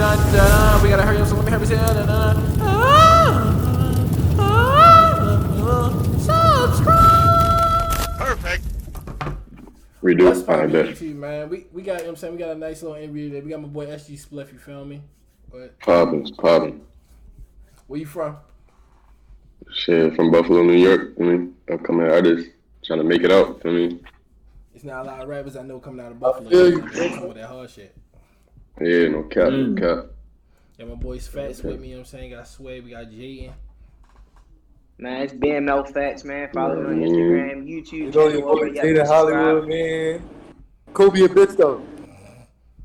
We gotta hurry up, so let me hurry subscribe. Perfect. We do. Let's pop I bet. YouTube, man. We got, you know what I'm saying, we got a nice little interview today. We got my boy SG Spliff, you feel me? But Poppin'. where you from? Shit, from Buffalo, New York. I mean, upcoming artist trying to make it out. I mean, It's not a lot of rappers I know coming out of Buffalo. Some of that hard shit. yeah, no cap, no cap. Yeah, my boy's Fats with me, you know what I'm saying? Got Sway, we got Jaden. Man, it's BML Facts, man. Follow me on Instagram, YouTube. You know your boy Jada Hollywood, man. Kobe a bitch though.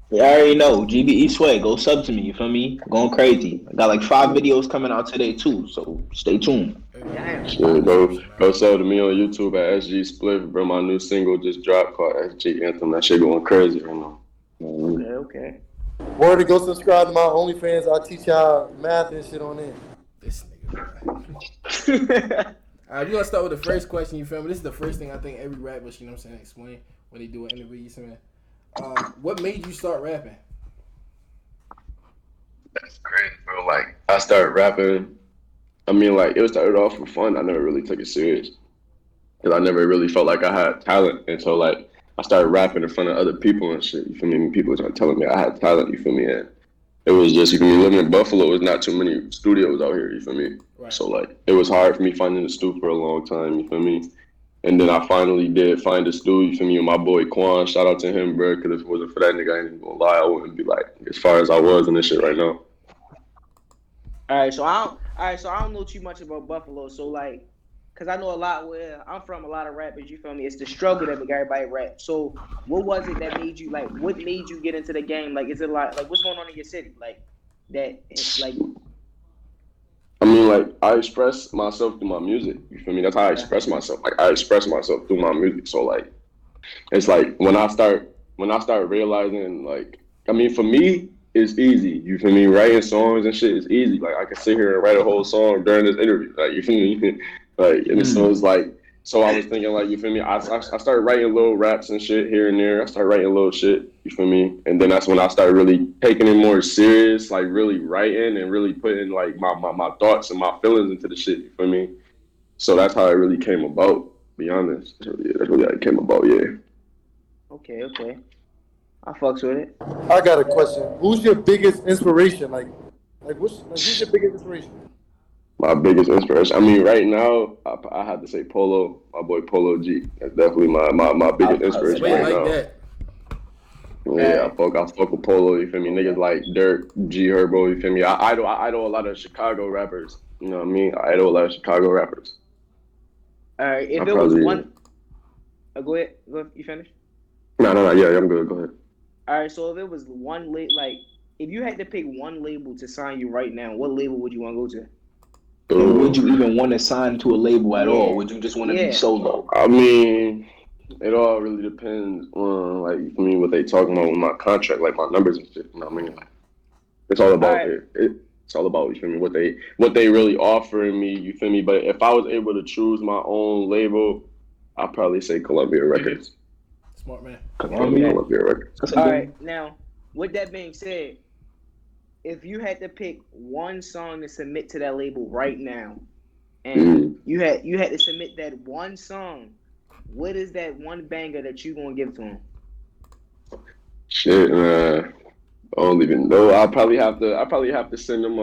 You already know, GBE Sway, go sub to me, you feel me? Going crazy. I got like 5 videos coming out today too, so stay tuned. Shit, go sub to me on YouTube at SG Spliff, bro. My new single just dropped called SG Anthem. That shit going crazy right now. Okay. Word to go subscribe to my OnlyFans. I'll teach y'all math and shit on there. This nigga. Alright, we gonna start with the first question, you feel me? This is the first thing I think every rapper, you know what I'm saying, explain when they do an interview, you saying. What made you start rapping? That's crazy, bro. Like, I started rapping. I mean, like, it started off for fun. I never really took it serious because I never really felt like I had talent until, like, I started rapping in front of other people and shit. You feel me? People were telling me I had talent. You feel me? And it was just, you feel me, living in Buffalo, there's not too many studios out here. You feel me? Right. So, like, it was hard for me finding a stu for a long time. You feel me? And then I finally did find a stu, you feel me, with my boy Quan. Shout out to him, bro, because if it wasn't for that nigga, I ain't even gonna lie, I wouldn't be like as far as I was in this shit right now. All right, so I don't know too much about Buffalo. So like, cause I know a lot where I'm from, a lot of rappers. You feel me? It's the struggle that make everybody rap. So what was it that made you like? What made you get into the game? Like, is it like what's going on in your city? Like that? Like, I mean, like, I express myself through my music. You feel me? That's how I express myself. Like, I express myself through my music. So like, it's like when I start realizing, like, I mean, for me, it's easy. You feel me? Writing songs and shit is easy. Like, I can sit here and write a whole song during this interview. Like, you feel me? Like, and so it's like, so I was thinking, like, you feel me? I started writing little raps and shit here and there. I started writing little shit. You feel me? And then that's when I started really taking it more serious, like really writing and really putting like my thoughts and my feelings into the shit. You feel me? So that's how it really came about. To be honest, that's really how it came about. Yeah. okay. I fucks with it. I got a question. Who's your biggest inspiration? Who's your biggest inspiration? My biggest inspiration. I mean, right now, I have to say Polo, my boy Polo G. That's definitely my biggest inspiration right like now. That. Yeah, I fuck with Polo. You feel me? Niggas like Dirk, G Herbo. You feel me? I idol a lot of Chicago rappers. You know what I mean? I idol a lot of Chicago rappers. All right, if it was one, go ahead. You finish? No. Yeah, I'm good. Go ahead. All right, so if it was one like, if you had to pick one label to sign you right now, what label would you want to go to? And would you even want to sign to a label at all? Would you just want to be solo? I mean, it all really depends on, like, for me, what they talking about with my contract, like my numbers and shit. You know what I mean? Like, it's all about it. It's all about, you feel me, what they really offering me. You feel me? But if I was able to choose my own label, I'd probably say Columbia Records. Smart man. Columbia Records. All right, now with that being said, if you had to pick one song to submit to that label right now, and you had to submit that one song, what is that one banger that you gonna give to him? Shit, man. I don't even know. I probably have to send him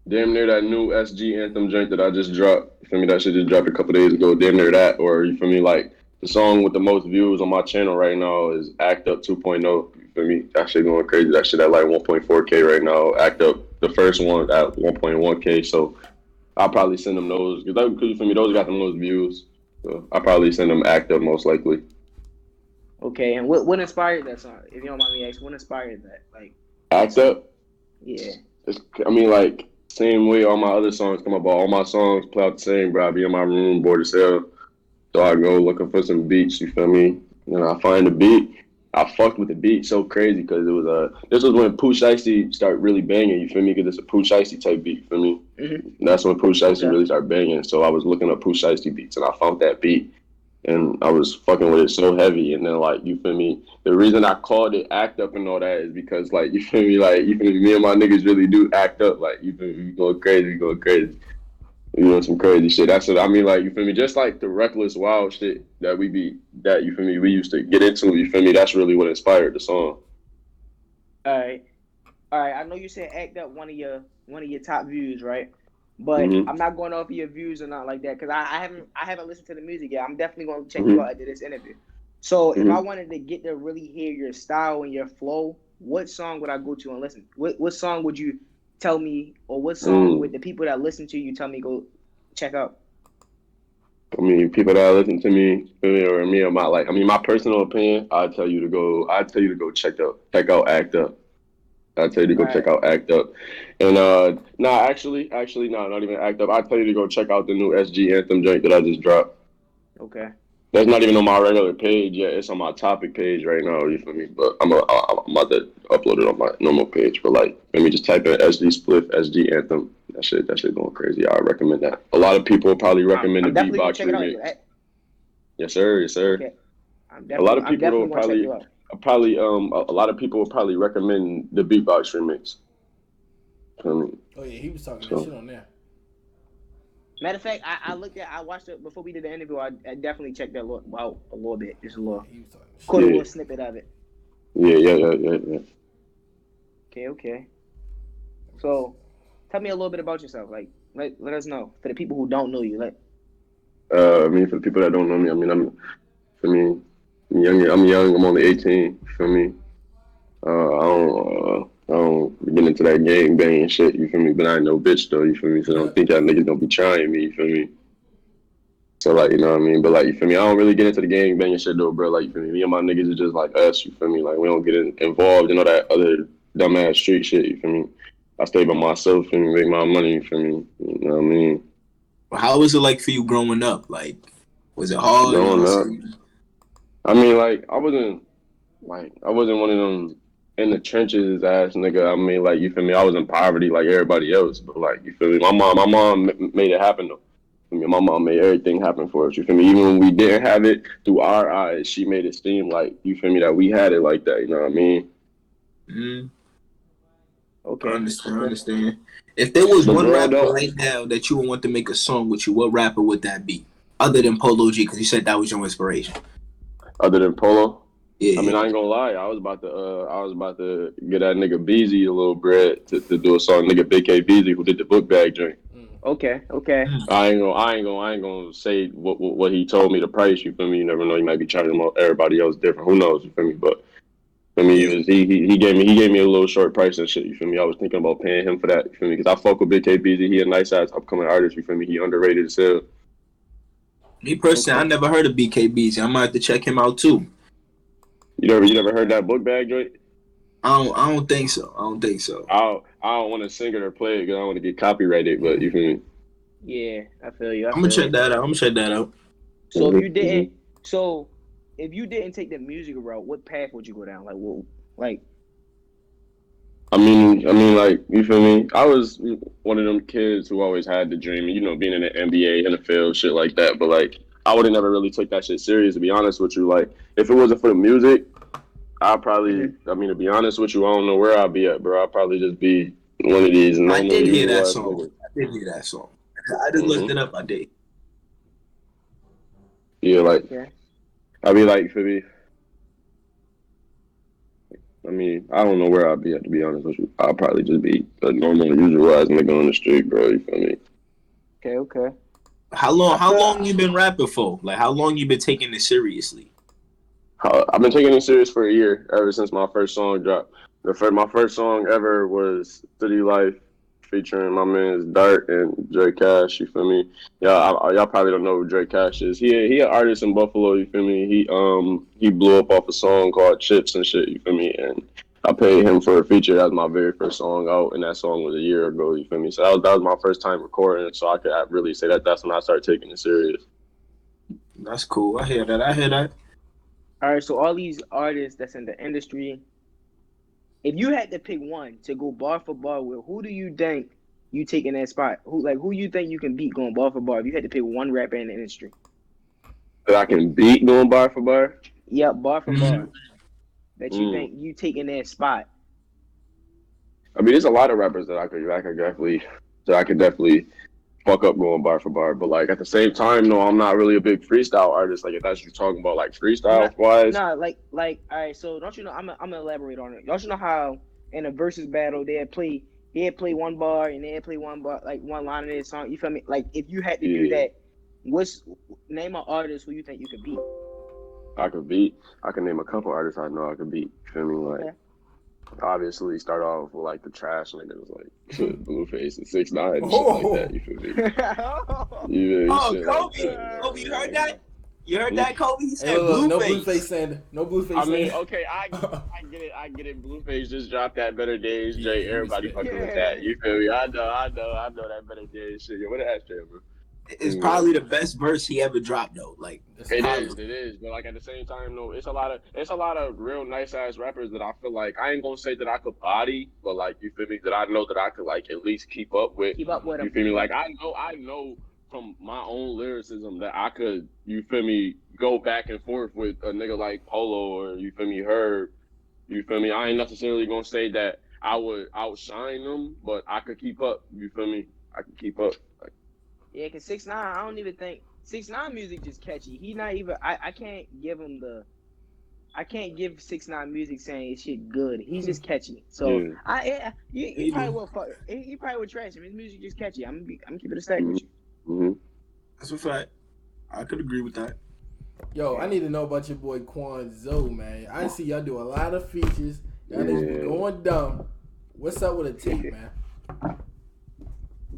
damn near that new SG Anthem joint that I just dropped. You feel me? That shit just dropped a couple days ago. Damn near that, or you feel me? Like the song with the most views on my channel right now is Act Up 2.0. You feel me? That shit going crazy. That shit at like 1.4K right now. Act Up, the first one at 1.1K. So I'll probably send them those because you feel me? Those got the most views. So I'll probably send them Act Up most likely. Okay, and what inspired that song? If you don't mind me asking, what inspired that? Like Act Up? Yeah. I mean, like, same way all my other songs come about. All my songs play out the same, bro. I be in my room, bored as hell. So I go looking for some beats, you feel me? And I find the beat. I fucked with the beat so crazy because it was this was when Pooh Shiesty started really banging, you feel me? Because it's a Pooh Shiesty type beat, you feel me? Mm-hmm. And that's when Pooh Shiesty really started banging. So I was looking up Pooh Shiesty beats and I found that beat. and I was fucking with it so heavy. And then like you feel me, the reason I called it act up and all that is because like you feel me, like you feel me, me and my niggas really do act up. Like you feel me, we going crazy. You know, some crazy shit. That's what I mean. Like you feel me, just like the reckless, wild shit that you feel me, we used to get into. You feel me? That's really what inspired the song. All right. I know you said act up one of your top views, right? But Mm-hmm. I'm not going off of your views or not like that because I haven't listened to the music yet. I'm definitely going to check Mm-hmm. you out after this interview. So if Mm-hmm. I wanted to get to really hear your style and your flow, what song would I go to and listen? What song would you tell me, or what song would the people that listen to you tell me go check out? I mean, people that listen to me, or me, or my like, I mean, my personal opinion, I'd tell you to go check out Act Up. I'd tell you to All go check right. out Act Up, and actually, no, not even Act Up. I'd tell you to go check out the new SG Anthem joint that I just dropped. Okay. That's not even on my regular page yet. It's on my topic page right now. You feel me? But I'm about to upload it on my normal page. But like, let me just type in SG Spliff, SG Anthem. That shit going crazy. I recommend that. A lot of people will probably recommend the I'm definitely gonna beatbox check it out. remix. Yes, sir. Yes, sir. Okay. A lot of I'm people will definitely gonna check you out. a lot of people will probably recommend the beatbox remix. Oh yeah, he was talking that shit on there. Matter of fact, I watched it before we did the interview. I definitely checked that out a little bit, just a little. He was talking shit. Caught a little snippet of it. Yeah. Okay. So, tell me a little bit about yourself. Like, let us know for the people who don't know you. Like, I mean, for the people that don't know me, I mean, I'm young. I'm young. I'm only 18. You feel me? I don't get into that gang banging shit. You feel me? But I ain't no bitch though. You feel me? So I don't think y'all niggas gonna be trying me. You feel me? So like, you know what I mean? But like, you feel me? I don't really get into the gang banging shit though, bro. Like, you feel me? Me and my niggas are just like us. You feel me? Like, we don't get involved in all that other dumbass street shit. You feel me? I stay by myself and make my money. You feel me? You know what I mean? How was it like for you growing up? Like, was it hard? Growing up, I mean, like, I wasn't one of them in the trenches ass nigga. I mean, like, you feel me? I was in poverty like everybody else, but like, you feel me? My mom made it happen though. I mean, my mom made everything happen for us. You feel me? Even when we didn't have it through our eyes, she made it seem like, you feel me, that we had it like that. You know what I mean? Mm, okay, I understand. If there was But one girl, rapper though, right now that you would want to make a song with you, what rapper would that be? Other than Polo G, because you said that was your inspiration. other than Polo, Yeah. I mean, I ain't gonna lie. I was about to get that nigga Beezy a little bread to do a song. Nigga Big K Beezy who did the book bag joint. okay. I ain't gonna say what he told me the price. You feel me? You never know. He might be charging everybody else different. Who knows? You feel me? But for me, he gave me a little short price and shit. You feel me? I was thinking about paying him for that. You feel me? Because I fuck with Big K Beezy. He a nice ass upcoming artist. You feel me? He underrated as hell. Me personally, I never heard of BKBZ. I might have to check him out too. You never heard that book bag joint? I don't think so. I don't want to sing it or play it because I don't want to get copyrighted. But you feel me? Yeah, I feel you. I'm gonna check that out. So if you didn't, if you didn't take the music route, what path would you go down? Like, what, like? I mean, like, you feel me? I was one of them kids who always had the dream, you know, being in the NBA, NFL, shit like that. But like, I would have never really took that shit serious. To be honest with you, like, if it wasn't for the music, I'd probably. I mean, to be honest with you, I don't know where I'd be at, bro. I'd probably just be one of these normal. I did hear that song. I just looked it up. I did. Yeah, like, I'd be like, for me. I mean, I don't know where I'd be at, to be honest with you. I'd probably just be a normal, usual-ass nigga on the street, bro. You feel me? Okay. How long you been rapping for? Like, how long you been taking this seriously? I've been taking it serious for a year, ever since my first song dropped. My first song ever was City Life, featuring my man's Dart and Dre Cash. You feel me? Y'all probably don't know who Dre Cash is. He an artist in Buffalo. You feel me? He blew up off a song called Chips and shit. You feel me? And I paid him for a feature. That was my very first song out, and that song was a year ago. You feel me? So that was my first time recording. So I could really say that's when I started taking it serious. That's cool. I hear that. All right. So all these artists that's in the industry, if you had to pick one to go bar for bar with, who do you think you taking that spot? Who you think you can beat going bar for bar? If you had to pick one rapper in the industry, That I can beat going bar for bar. Yep, bar for bar. Mhm. That you think you taking their spot. I mean, there's a lot of rappers that I could definitely fuck up going bar for bar. But like at the same time, no, I'm not really a big freestyle artist. Like if that's what you're talking about, like freestyle wise. Nah, like, all right. So don't you know? I'm gonna elaborate on it. Don't you know how in a versus battle they'd play one bar and they'd play one bar, like one line of their song. You feel me? Like if you had to do that, name an artist who you think you could beat? I can name a couple artists I know I could beat. You feel me? Like obviously start off with like the trash niggas like Blueface and 6ix9ine and shit like that. You feel me? Kobe, Kobe, you heard that? You heard that, Kobe? He said Blueface. No Blueface saying. No Blueface. I mean, okay, I get it. Blueface just dropped that Better Days, Jay. Everybody fucking with that. You feel me? I know that Better Days shit. Yo, what the ass, bro? It's probably the best verse he ever dropped, though. Like it is. But like at the same time, no, it's a lot of real nice ass rappers that I feel like I ain't gonna say that I could body, but like you feel me, that I know that I could like at least keep up with. Keep up with them. You feel me? Like I know from my own lyricism that I could, you feel me, go back and forth with a nigga like Polo or you feel me, Herb. You feel me? I ain't necessarily gonna say that I would outshine them, but I could keep up. You feel me? I could keep up. Like, yeah, cause 6ix9ine, I don't even think 6ix9ine music just catchy. He not even. I can't give him the. I can't give 6ix9ine music saying it's shit good. He's just catchy. So he probably will fuck. He probably would trash him. His music just catchy. I'm keeping it a stack with you. Mm-hmm. That's a fact. I could agree with that. Yo, I need to know about your boy Quan Zo, man. I see y'all do a lot of features. Y'all niggas be going dumb. What's up with a tape, man?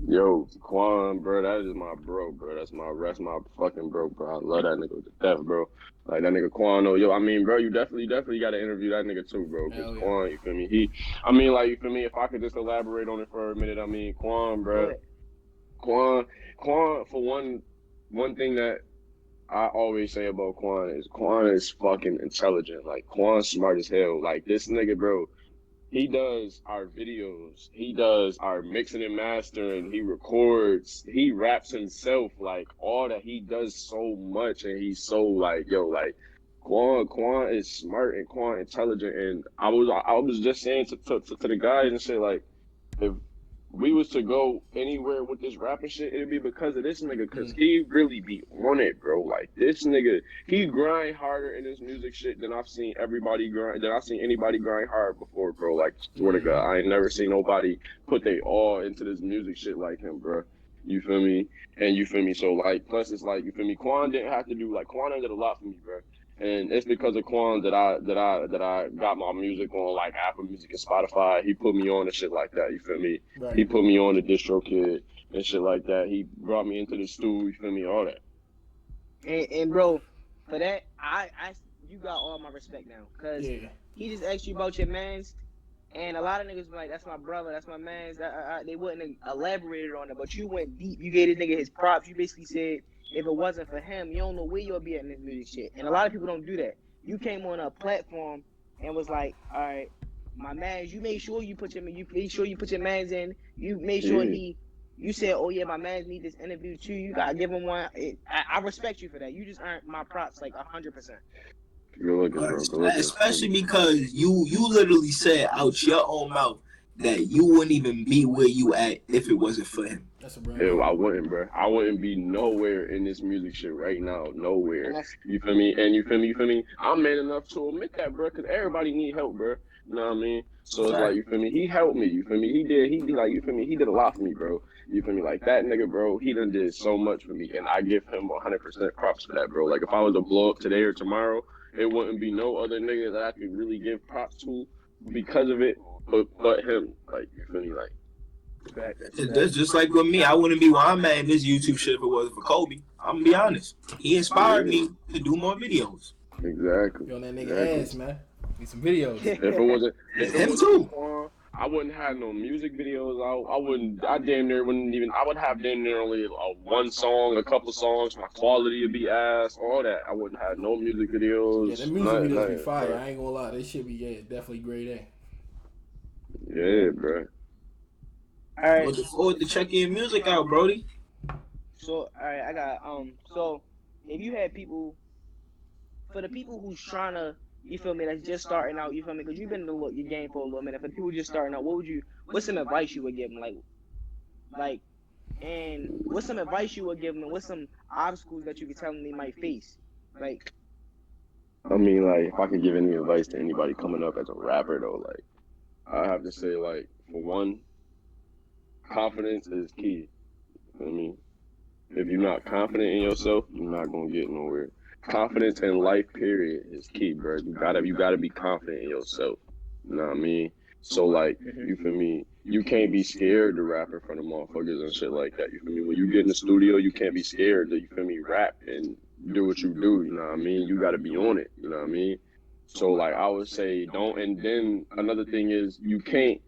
Yo, Quan, bro, that is my bro. That's my fucking bro. I love that nigga to death, bro. Like that nigga Quan, yo, I mean, bro, you definitely got to interview that nigga too, bro. Cause Quan, you feel me? You feel me? If I could just elaborate on it for a minute, I mean, Quan, bro. Quan, for one thing that I always say about Quan is fucking intelligent. Like Quan's smart as hell. Like this nigga, bro. He does our videos. He does our mixing and mastering. He records. He raps himself. Like all that he does so much, and he's so like Quan is smart and Quan intelligent. And I was just saying to the guys and say like, if we was to go anywhere with this rapping shit, it'd be because of this nigga, because he really be on it, bro. Like this nigga, he grind harder in this music shit than I've seen anybody grind hard before, bro. Like swear to God, I ain't never seen nobody put they all into this music shit like him, bro. You feel me? And you feel me? So like, plus it's like, you feel me? Quan did a lot for me, bro. And it's because of Quan that I got my music on like Apple Music and Spotify. He put me on and shit like that. You feel me? Right. He put me on the DistroKid and shit like that. He brought me into the stew. You feel me? All that. And bro, for that, you got all my respect now, cause he just asked you about your mans, and a lot of niggas be like, "That's my brother, that's my mans." They wouldn't have elaborated on it, but you went deep. You gave this nigga his props. You basically said, if it wasn't for him, you don't know where you'll be at in this music shit. And a lot of people don't do that. You came on a platform and was like, all right, my mans, you made sure you put your mans in. You made sure you said, oh yeah, my mans need this interview too. You gotta give him one. I respect you for that. You just earned my props like 100%. Good looking, bro. Especially because you literally said out your own mouth that you wouldn't even be where you at if it wasn't for him. I wouldn't, bro. I wouldn't be nowhere in this music shit right now. Nowhere. You feel me? And you feel me? I'm man enough to admit that, bro, because everybody need help, bro. You know what I mean? So it's like, you feel me? He helped me. You feel me? He did a lot for me, bro. You feel me? Like that nigga, bro, he done did so much for me. And I give him 100% props for that, bro. Like if I was to blow up today or tomorrow, it wouldn't be no other nigga that I could really give props to because of it, but him. Like, you feel me? Like, that's just like with me. I wouldn't be where I'm at in this YouTube shit if it wasn't for Kobe. I'm gonna be honest. He inspired me to do more videos. Exactly. You on that nigga ass, man. Need some videos. If it wasn't him too. I wouldn't have no music videos out. I would have damn near only one song, a couple songs. My quality would be ass, all that. I wouldn't have no music videos. Yeah, the music videos be fire. Bro. I ain't gonna lie. They should be definitely grade A. Yeah, bro. All right. Looking forward to checking your music out, Brody. So, all right, I got so if you had people, for the people who's trying to, you feel me, that's just starting out, you feel me, because you've been in your game for a little minute. For the people just starting out, what's some advice you would give them, like, and what's some advice you would give them, and what's some obstacles that you could tell them they might face, like. I mean, like, if I could give any advice to anybody coming up as a rapper, though, like, I have to say, like, for one, confidence is key. You know what I mean? If you're not confident in yourself, you're not gonna get nowhere. Confidence in life, period, is key, bro. You gotta be confident in yourself. You know what I mean? So like, you feel me? You can't be scared to rap in front of motherfuckers and shit like that. You feel me? When you get in the studio, you can't be scared to, you feel me, rap and do what you do. You know what I mean? You gotta be on it. You know what I mean? So like, I would say don't. And then another thing is you can't.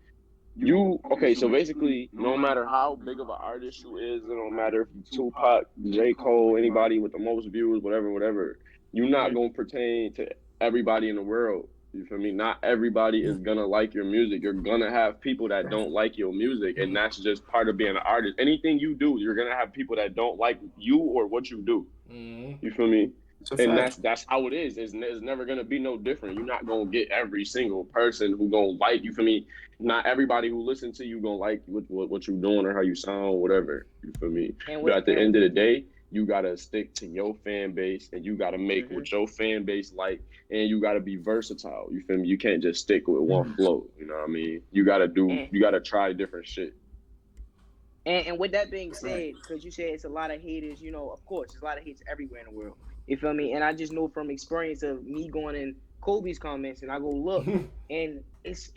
Okay, so basically, no matter how big of an artist you is, it don't matter if you Tupac, J. Cole, anybody with the most views, whatever, you're not gonna pertain to everybody in the world. You feel me? Not everybody is gonna like your music. You're gonna have people that don't like your music, and that's just part of being an artist. Anything you do, you're gonna have people that don't like you or what you do. You feel me? And that's how it is. It's never gonna be no different. You're not gonna get every single person who gonna like you. Feel me? Not everybody who listens to you gonna like what you're doing or how you sound, whatever. You feel me? But at the end of the day, you gotta stick to your fan base, and you gotta make what your fan base like, and you gotta be versatile. You feel me? You can't just stick with one flow. You know what I mean? You gotta try different shit. And with that being said, because you said it's a lot of haters, you know, of course, there's a lot of haters everywhere in the world. You feel me? And I just know from experience of me going in Kobe's comments, and I go look, and it's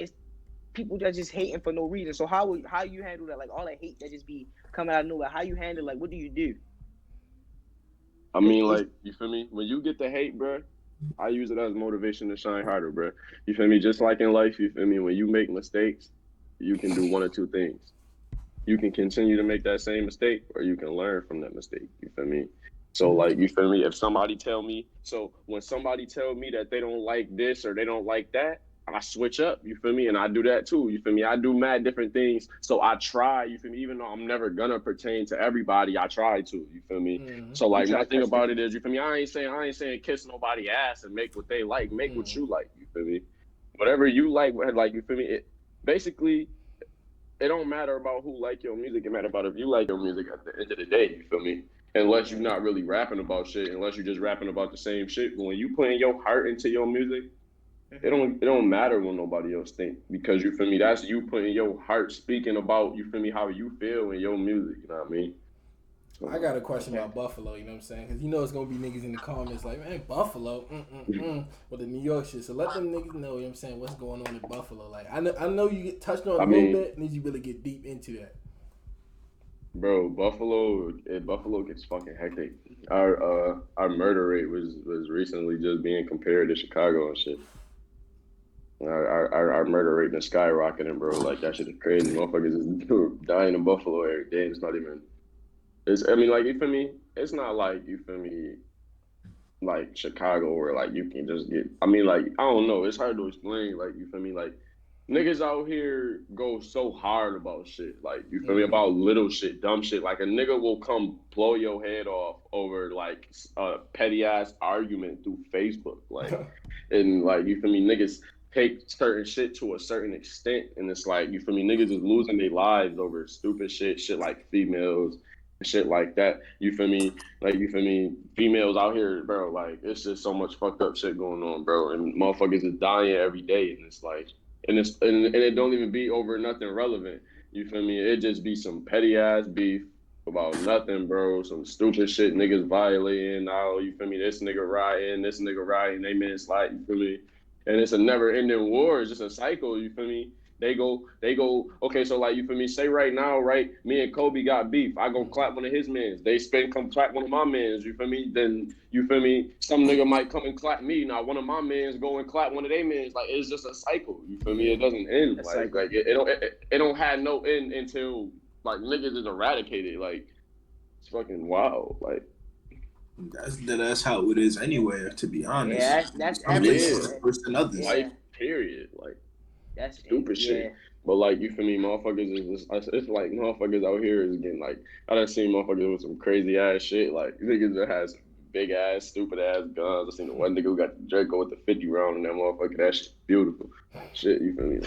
people that just hating for no reason. So how you handle that? Like all that hate that just be coming out of nowhere. How you handle? Like what do you do? I mean, like, you feel me? When you get the hate, bro, I use it as motivation to shine harder, bro. You feel me? Just like in life, you feel me? When you make mistakes, you can do one or two things. You can continue to make that same mistake, or you can learn from that mistake. You feel me? So, like, you feel me? If somebody when somebody tell me that they don't like this or they don't like that, I switch up, you feel me? And I do that too, you feel me? I do mad different things. So I try, you feel me? Even though I'm never gonna pertain to everybody, I try to, you feel me? So like my thing about it is, you feel me? I ain't saying kiss nobody ass and make what they like, make what you like, you feel me? Whatever you like, you feel me? It don't matter about who like your music, it matter about if you like your music at the end of the day, you feel me? Unless you're not really rapping about shit, unless you're just rapping about the same shit. But when you putting your heart into your music, it don't matter what nobody else think, because you feel me, that's you putting your heart, speaking about, you feel me, how you feel in your music, you know what I mean? So, I got a question about Buffalo, you know what I'm saying? Because you know it's going to be niggas in the comments like, man, Buffalo, with the New York shit. So let them niggas know, you know what I'm saying, what's going on in Buffalo. Like, I know you get touched on a little bit, need you really get deep into that. Bro, Buffalo gets fucking hectic. Our murder rate was recently just being compared to Chicago and shit. Our murder rate is skyrocketing, bro. Like, that shit is crazy. Motherfuckers is dying in Buffalo every day. It's not even. I mean, like, you feel me? It's not like, you feel me, like Chicago where like you can just get. I mean, like, I don't know. It's hard to explain. Like, you feel me? Like, niggas out here go so hard about shit. Like, you feel me? About little shit, dumb shit. Like, a nigga will come blow your head off over like a petty ass argument through Facebook. Like, and like, you feel me? Niggas take certain shit to a certain extent, and it's like, you feel me, niggas is losing their lives over stupid shit like females and shit like that. You feel me? Like, you feel me? Females out here, bro, like, it's just so much fucked up shit going on, bro, and motherfuckers is dying every day, and it's like, and it don't even be over nothing relevant. You feel me? It just be some petty ass beef about nothing, bro. Some stupid shit, niggas violating. Oh, you feel me? This nigga riding, they men slide. You feel me? And it's a never-ending war. It's just a cycle. You feel me? They go. Okay, so like, you feel me? Say right now, right? Me and Kobe got beef. I go clap one of his mans. They come clap one of my mans. You feel me? Then you feel me? Some nigga might come and clap me. Now one of my mans go and clap one of their mans. Like, it's just a cycle. You feel me? It doesn't end. Like it don't have no end until like niggas is eradicated. Like, it's fucking wild. Like. That's how it is anywhere, to be honest. Yeah, that's everywhere. Worse than others. Life, period. Like, that's stupid shit. But like, you feel me, motherfuckers is it's like motherfuckers out here is getting like, I done seen motherfuckers with some crazy ass shit. Like, niggas that has big ass, stupid ass guns. I seen the one nigga who got the Draco with the 50 round in that motherfucker. That shit's beautiful. Shit, you feel me?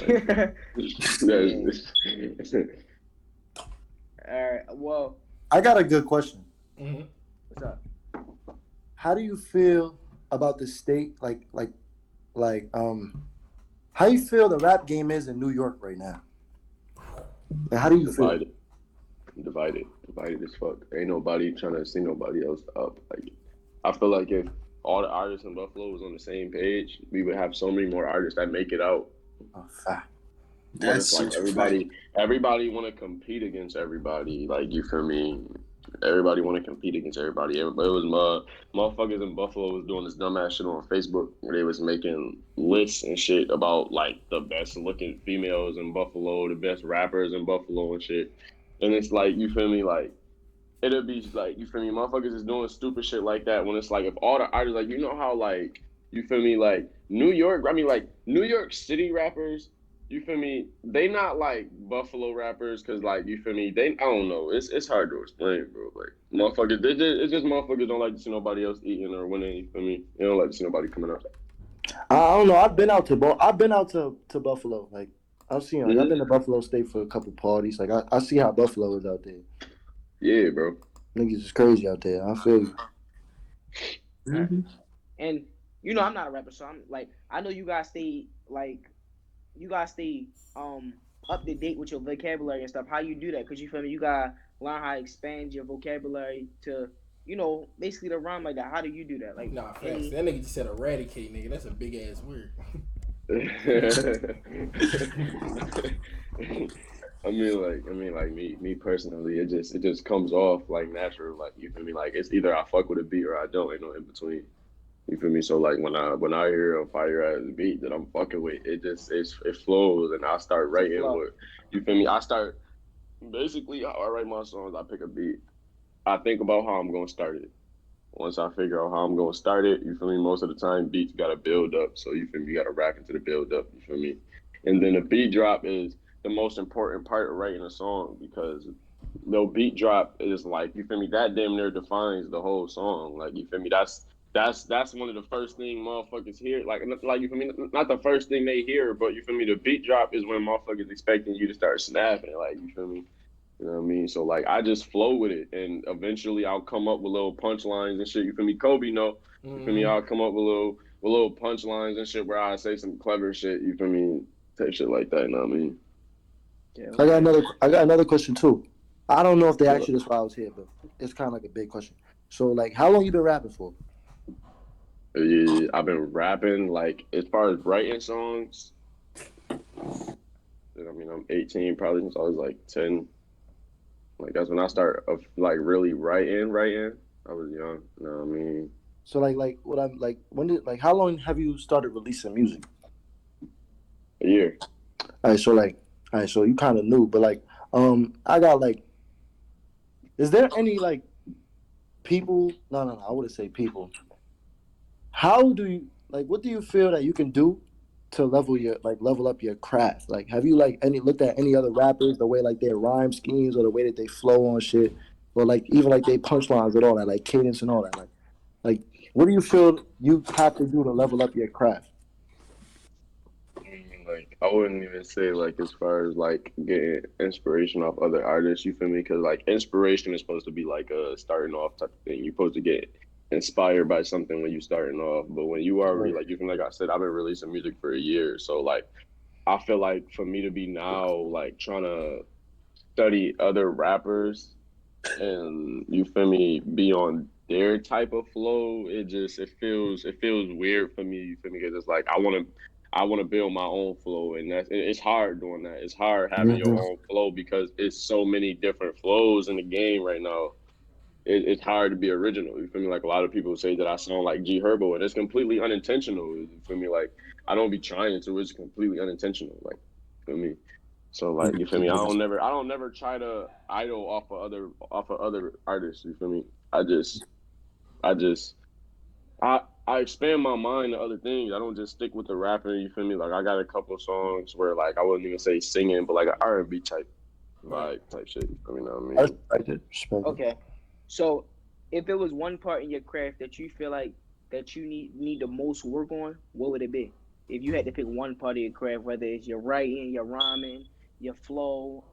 All right. Well, I got a good question. Mm-hmm. what's up? How do you feel about the state? How you feel the rap game is in New York right now? Like, how do you feel? Divided as fuck. Ain't nobody trying to see nobody else up. Like, I feel like if all the artists in Buffalo was on the same page, we would have so many more artists that make it out. Oh, fact. But it's like everybody want to compete against everybody. Like, you feel me? Everybody want to compete against everybody. It was motherfuckers in Buffalo was doing this dumbass shit on Facebook where they was making lists and shit about like the best looking females in Buffalo, the best rappers in Buffalo and shit. And it's like, you feel me? Like, it'll be like, you feel me? Motherfuckers is doing stupid shit like that when it's like, if all the artists, like, you know how, like, you feel me? Like, New York City rappers, you feel me? They not like Buffalo rappers, cause like, you feel me? I don't know. It's hard to explain, bro. Like, motherfuckers, it's just motherfuckers don't like to see nobody else eating or winning. You feel me? They don't like to see nobody coming up. I don't know. I've been out to Buffalo. Like, I've seen. Like, I've been to Buffalo State for a couple parties. Like, I see how Buffalo is out there. Yeah, bro. Niggas is crazy out there. I feel you. Mm-hmm. And you know, I'm not a rapper, so I'm like, I know you guys stay up to date with your vocabulary and stuff. How you do that? Cause you feel me, you gotta learn how to expand your vocabulary to, you know, basically to rhyme like that. How do you do that? Like, Nah, facts. That nigga just said eradicate, nigga. That's a big ass word. I mean, like me personally, it just comes off like natural. Like, you feel me? Like, it's either I fuck with a beat or I don't. Ain't no in between. You feel me? So like when I hear a fire ass beat that I'm fucking with, it flows and I start writing with. You feel me? I start basically how I write my songs. I pick a beat. I think about how I'm gonna start it. Once I figure out how I'm gonna start it, you feel me? Most of the time, beats gotta build up. So you feel me? You gotta rap into the build up. You feel me? And then the beat drop is the most important part of writing a song, because the beat drop is like, you feel me? That damn near defines the whole song. Like, you feel me? That's one of the first thing motherfuckers hear. Like you feel me? Not the first thing they hear, but you feel me? The beat drop is when motherfuckers expecting you to start snapping. Like, you feel me? You know what I mean? So like, I just flow with it, and eventually I'll come up with little punchlines and shit. You feel me? Kobe, know. You feel me? I'll come up with little punchlines and shit where I say some clever shit. You feel me? Take shit like that. You know what I mean? yeah, I got another question too. I don't know if they asked you this while I was here, but it's kind of like a big question. So like, how long you been rapping for? Yeah, I've been rapping, like, as far as writing songs, I mean, I'm 18 probably since I was like 10. Like, that's when I started like really writing. I was young, you know what I mean? So like what I'm like, how long have you started releasing music? A year. All right, so you kind of new, but like, I got like, is there any like people? No, I wouldn't say people. How do you like? What do you feel that you can do to level up your craft? Like, have you like looked at any other rappers, the way like their rhyme schemes or the way that they flow on shit, or like even like they punchlines and all that, like cadence and all that, like what do you feel you have to do to level up your craft? Like, I wouldn't even say like as far as like getting inspiration off other artists, you feel me? Because like inspiration is supposed to be like a starting off type of thing. You're supposed to get inspired by something when you're starting off, but when you already like, you can, like I said, I've been releasing music for a year, so like I feel like for me to be now like trying to study other rappers and, you feel me, be on their type of flow, it feels weird for me, you feel me? Because it's like I want to build my own flow, and it's hard doing that. It's hard having your own flow because it's so many different flows in the game right now. It's hard to be original. You feel me? Like, a lot of people say that I sound like G Herbo, and it's completely unintentional. You feel me? Like, I don't be trying to. It's completely unintentional. Like, you feel me? So like, you feel me? I don't never try to idol off of other artists. You feel me? I expand my mind to other things. I don't just stick with the rapping. You feel me? Like, I got a couple songs where like I wouldn't even say singing, but like an R&B type vibe type shit. You feel me? Know what I mean? Respect it. Okay. So if it was one part in your craft that you feel like that you need the most work on, what would it be? If you had to pick one part of your craft, whether it's your writing, your rhyming, your flow,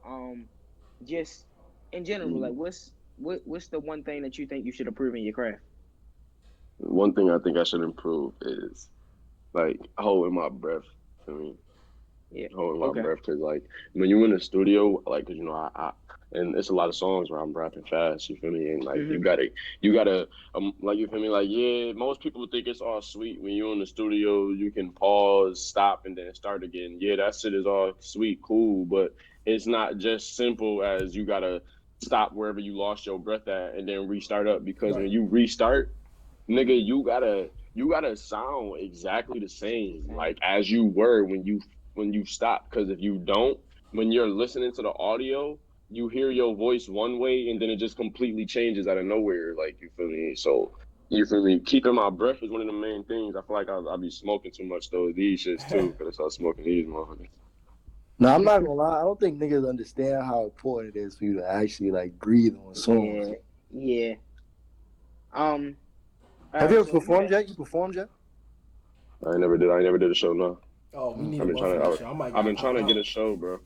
just in general, like what's the one thing that you think you should improve in your craft? One thing I think I should improve is like holding my breath. I mean, Yeah. holding my Okay. breath because like when you in the studio, like 'cause, you know I and it's a lot of songs where I'm rapping fast. You feel me? And like Mm-hmm. you gotta like you feel me? Like yeah, most people think it's all sweet when you're in the studio. You can pause, stop, and then start again. Yeah, that shit is all sweet, cool, but it's not just simple as you gotta stop wherever you lost your breath at and then restart up because when Right. you restart, nigga, you gotta sound exactly the same like as you were when you stopped. Because if you don't, when you're listening to the audio, you hear your voice one way and then it just completely changes out of nowhere. Like you feel me? So you feel me? Keeping my breath is one of the main things. I feel like I'll be smoking too much though. These shits too, because I start smoking these motherfuckers. No, I'm not gonna lie. I don't think niggas understand how important it is for you to actually like breathe on songs. Yeah. Yeah. All Have you right. ever So if you performed had, yet? You performed yet? I never did. I never did a show. No, Oh, we need I've a been trying Buffalo to. show. I might I've got been trying pop to get a out. show, bro.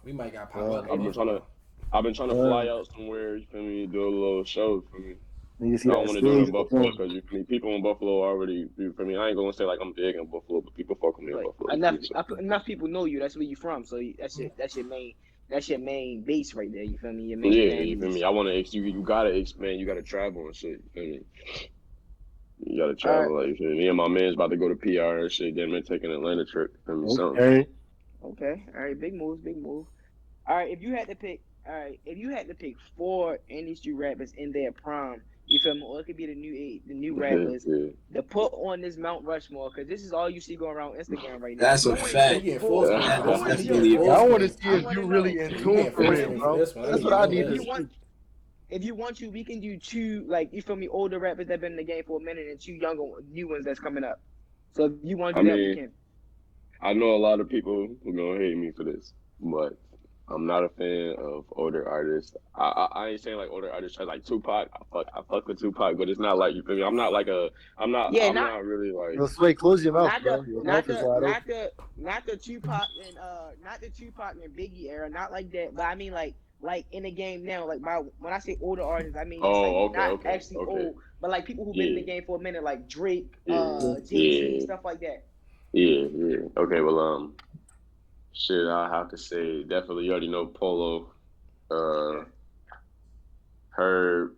We might got pop Well, out to I've been trying to. Buffalo. I've been trying to fly out somewhere. You feel me? Do a little show for me. nigga see I don't that want to do it in stage Buffalo perform. because you feel me, people in Buffalo already. You feel me? I ain't gonna say like I'm big in Buffalo, but people fuck with me in but Buffalo. You feel enough me? So, enough people know you. That's where you from. So that's your main base right there. You feel me? Your main yeah, fan you feel me? base. I want to. You gotta expand. You gotta travel and shit. You feel me? You gotta All right. travel. Like you feel me? Me and my man's about to go to PR and shit. Then we're taking an Atlanta trip. You feel me? Something. Okay. Okay. All right. Big moves. Big move. All right. If you had to pick, all right. If you had to pick four industry rappers in their prime, you feel me? Or it could be the new rappers Yeah. to put on this Mount Rushmore because this is all you see going around Instagram right now. That's a Who is He fact. getting who? full screen for this Who one. That's He is your getting definitely a full Yeah, I fact. want to screen. see I if want you to really know. in Yeah, he tune getting for full real, screen for bro. this one. I That's need what to I know need If to you this. want, see. if you want to, we can do two. Like you feel me? Older rappers that been in the game for a minute and two younger new ones that's coming up. So if you want to I do that, we mean, can. I know a lot of people who gonna hate me for this, but I'm not a fan of older artists. I ain't saying like older artists like Tupac. I fuck with Tupac, but it's not like you feel me. I'm not like a. I'm not. Yeah, I'm not not really like. Yo, Sway, close your mouth, not the bro. Your not mouth is the wide not open. the not the Tupac and not the Tupac and Biggie era, not like that. But I mean like in the game now, like my when I say older artists, I mean just like Oh, okay, not okay, actually okay. old, but like people who've been in the Yeah, game for a minute, like Drake, yeah, Jay-Z, yeah, stuff like that. yeah. Okay, well, shit. I have to say definitely. You already know Polo. Uh, Okay. Herb.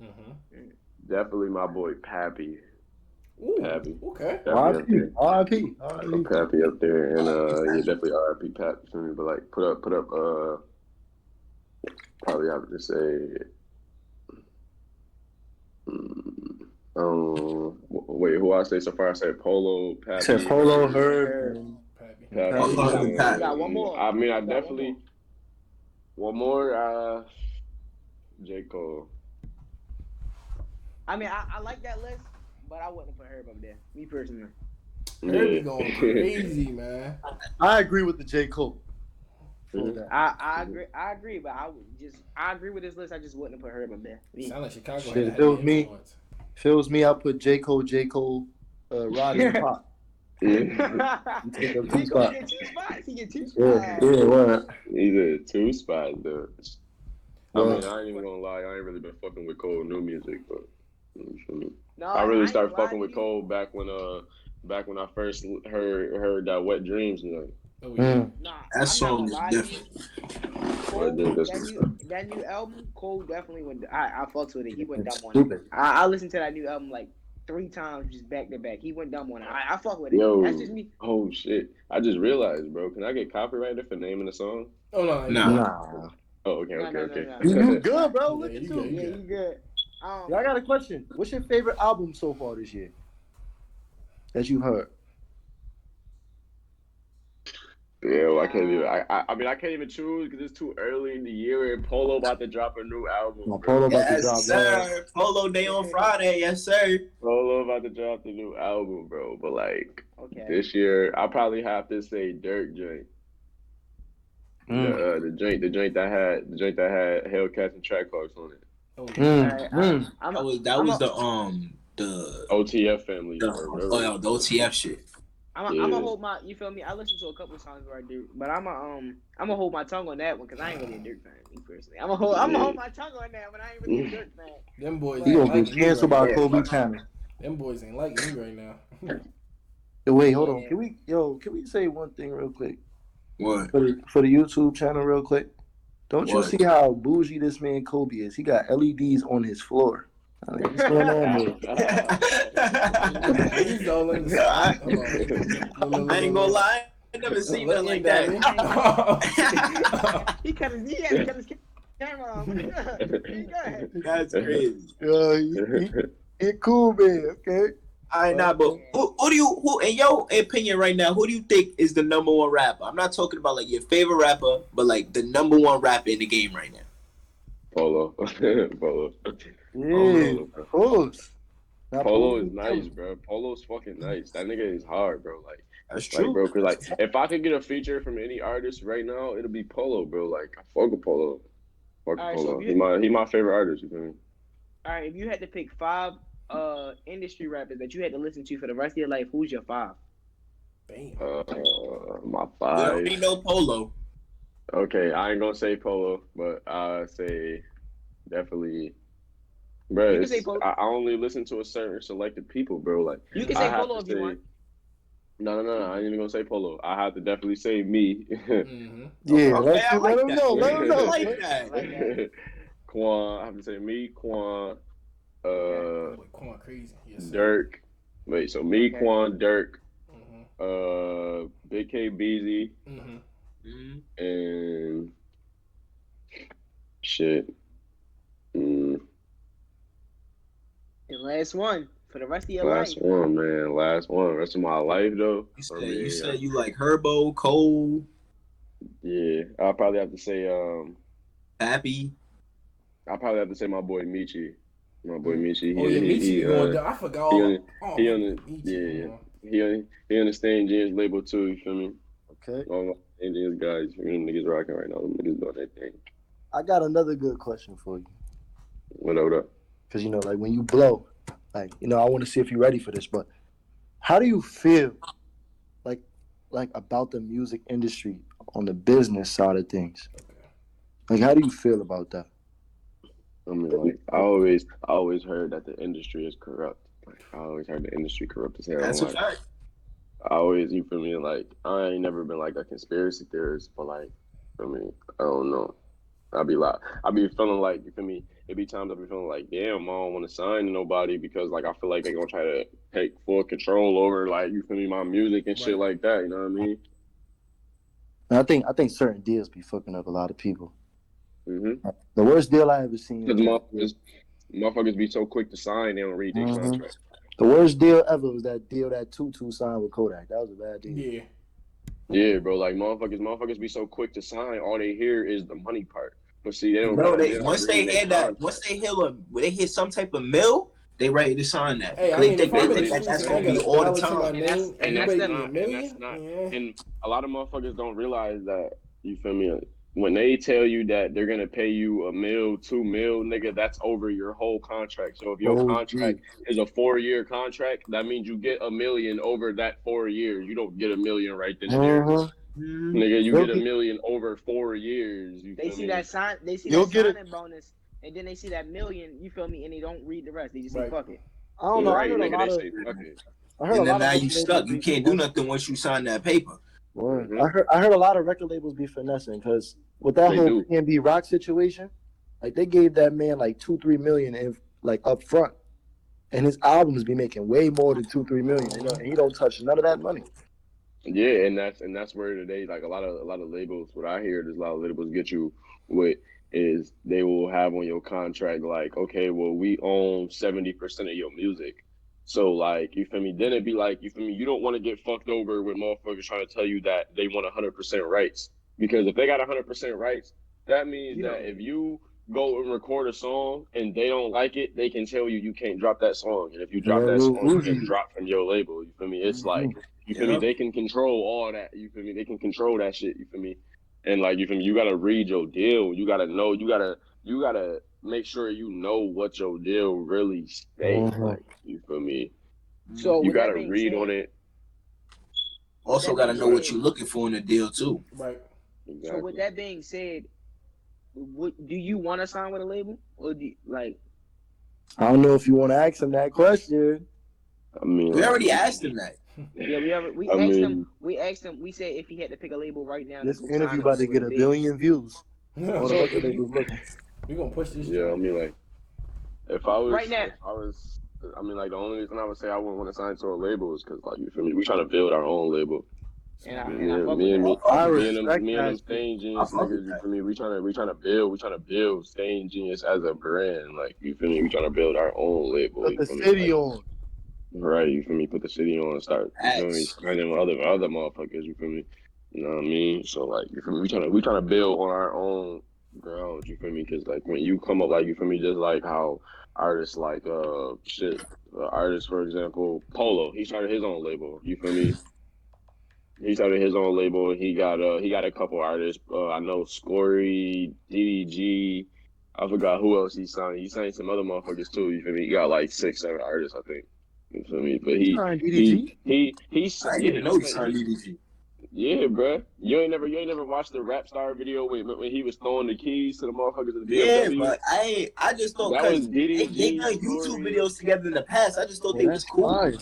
Mm-hmm. Definitely my boy Pappy. Ooh, Pappy. okay. Definitely up R.I.P. there. R.I.P. Pappy up there, and yeah, definitely R.I.P. Pap. You feel me? But like, put up. Probably have to say. Wait, who I say so far? I said Polo, Said Pappy, Polo, Herb, Herb, Her. Pappy. and Pappy, I'm Pappy. fucking with You Pat. got one and more. I mean, I You got one definitely more. one more. J Cole. I mean, I like that list, but I wouldn't put Herb up there. Me personally. Herbie Yeah. going crazy, man. I agree with the J. Cole. For that. I agree, but I agree with this list. I just wouldn't put Herb up there. Me. Sound like Chicago Shit, had a if it was heavy me, influence. if it was me, I'd put J. Cole, Roddy, and Pop. You take up two J. Cole spots. get two spots. He get two Yeah, spots. yeah, what? He's a two spot dude. I Well, mean, I ain't even gonna lie. I ain't really been fucking with Cole new music, but you feel me? No, I really I ain't gonna started lie fucking to with you. Cole back when I first heard that Wet Dreams. You know, Oh yeah. Nah, That I'm not song gonna is lie to you. different. Cole, that's that new album, Cole definitely went. I fucks with it. He went dumb on it. stupid. I listened to that new album like 3 times just back to back. He went dumb on it. I fuck with it. That's yo. just me. Oh shit! I just realized, bro. Can I get copyrighted for naming the song? Oh no, you Nah. good. Nah. Oh, okay, No, okay, no, no, okay. no. You good, bro. Yeah, Look at you you. good. Yeah, you good. Yeah, I got a question. What's your favorite album so far this year that you've heard? Yeah, well, I can't even. I mean, I can't even choose because it's too early in the year and Polo about to drop a new album, My bro. Polo about to Yes, drop sir. Polo Day on Friday. Yes, sir. Polo about to drop the new album, bro. But like Okay. this year, I probably have to say Dirk joint. The joint that had Hellcats and Track Hawks on it. Oh, yeah. That was the OTF family. the OTF shit. I'm gonna hold my. You feel me? I listened to a couple of songs where I do, but I'm gonna hold my tongue on that one because I ain't really a Dirk fan. Me personally, I'm gonna hold my tongue on that, but I ain't really a Dirk fan. Them boys He ain't gonna like get canceled by Kobe channel. Them boys ain't like me right now. Yo, wait, hold on. Can we say one thing real quick? What? For the YouTube channel real quick? Don't you see how bougie this man Kobe is? He got LEDs on his floor. What's going on there? He's all in the I ain't gonna lie. I never seen nothing like that. He cut his camera off. That's crazy. Yo, he cool man, okay? All right, nah, but who in your opinion right now, who do you think is the number one rapper? I'm not talking about like your favorite rapper, but like the number one rapper in the game right now. Polo. Yeah, of course. Polo is nice, bro. Polo's fucking nice. That nigga is hard, bro. Like, that's true, like, bro. Cause like, if I could get a feature from any artist right now, it'll be Polo, bro. Like, I fuck with Polo. Fuck with Polo. So he my favorite artist. You feel me? All right, if you had to pick 5 industry rappers that you had to listen to for the rest of your life, who's your 5? My 5. We don't need no Polo. Okay, I ain't gonna say Polo, but I say definitely. Bro, You can say Polo. I only listen to a certain selected people, bro. Like You can say Polo if you want. No. I ain't even gonna say Polo. I have to definitely say me. Mm-hmm. Yeah, Okay, let him know. Let him know. I like that. Quan. I have to say me, Quan. Quan crazy. Yes, Dirk. Wait, so me, Okay. Quan, Dirk. Mm-hmm. Big K, Beezy, Mm-hmm. and shit. And last one for the rest of your Last life. one, man. Last one. Rest of my life, though. You said you like Herbo, Cole, Yeah, I'll probably have to say Pappy. I'll probably have to say my boy Michi. My boy Michi. Michi going down. I forgot. He on the Stain Jeans label too. You feel me? Okay. All my Indians guys, you know, niggas rocking right now. Them niggas doing their thing. I got another good question for you. What up? Because, you know, like when you blow, like, you know, I want to see if you're ready for this, but how do you feel like about the music industry on the business side of things? Like, how do you feel about that? I mean, like, I always heard that the industry is corrupt. Like, I always heard the industry corrupt as hell. That's a fact. I always, you feel me? Like, I ain't never been like a conspiracy theorist, but like, I mean, I don't know. I be feeling like, you feel me? It be times I be feeling like, damn, I don't want to sign to nobody because like I feel like they gonna try to take full control over, like, you feel me, my music and shit like that. You know what I mean? And I think certain deals be fucking up a lot of people. Mm-hmm. The worst deal I ever seen. Because motherfuckers be so quick to sign, they don't read their contract. The worst deal ever was that deal that Tutu signed with Kodak. That was a bad deal. Yeah, bro. Like motherfuckers be so quick to sign. All they hear is the money part. But see, they don't. Bro, once they hit some type of mill, they ready to sign that. Hey, they think that's gonna be all the time. And that's not. And a lot of motherfuckers don't realize that. You feel me? When they tell you that they're gonna pay you $1 million, $2 million, nigga, that's over your whole contract. So if your contract is a 4-year contract, that means you get $1 million over that 4 years. You don't get $1 million right then and there. Nigga, you get $1 million over 4 years. They see that signing bonus, and then they see that $1 million. You feel me? And they don't read the rest. They just say fuck it. I don't know. Right, I heard nigga, a lot of. And then now you stuck. You can't do nothing once you sign that paper. I heard a lot of record labels be finessing because with that whole P&B Rock situation, like they gave that man like $2-3 million in, like up front, and his albums be making way more than $2-3 million. You know, and he don't touch none of that money. Yeah, and that's where today, like a lot of labels. What I hear, there's a lot of labels get you with is they will have on your contract like, okay, well we own 70% of your music. So, like, you feel me? Then it'd be like, you feel me? You don't want to get fucked over with motherfuckers trying to tell you that they want 100% rights. Because if they got 100% rights, that means that if you go and record a song and they don't like it, they can tell you can't drop that song. And if you drop that song, you get dropped from your label. You feel me? It's like, you feel me? They can control all that. You feel me? They can control that shit. You feel me? And like, you feel me? You got to read your deal. You got to know. You got you gotta make sure you know what your deal really states. Like, you feel me? So You with that gotta being read said, on it. Also, got to know what you're looking for in a deal too. Right. Exactly. so with that being said, do you want to sign with a label, or do you, like? I don't know if you want to ask him that question. I mean, We already asked him that. Yeah, we I asked mean, him. We asked him. We said if he had to pick a label right now, This to go interview sign about to with get a 1 big. billion views. All the So record if labels you looking. We gonna push this. yeah, I joint. mean, like, if I right now, was, I mean, like, the only reason I would say I wouldn't want to sign to a label is because, like, you feel me? We trying to build our own label. and I Me fuck with and that. me, I me and them, respect me and them that. Stain Genius niggas. You feel me? We trying to build Stain Genius as a brand. Like, you feel me? We trying to build our own label. Put You the feel me? city Like, on. right, you feel me? Put the city on and start, you feel me? Signing with other motherfuckers. You feel me? You know what I mean? So, like, you feel me? We trying to build on our own ground. You feel me? Because, like, when you come up, like, you feel me? Just like how artists like artists, for example, Polo, he started his own label. You feel me? He started his own label. He got a couple artists. I know Scory, DDG. I forgot who else he signed. He signed some other motherfuckers too. You feel me? He got like 6, 7 artists, I think. You feel me? But DDG? I didn't know he signed EDG. yeah, bro. You ain't never watched the Rap Star video when he was throwing the keys to the motherfuckers at the Yeah, BMW. but I just thought That was because they DDG done YouTube Story. videos together in the past. I just thought Yeah, they was that's cool. fire.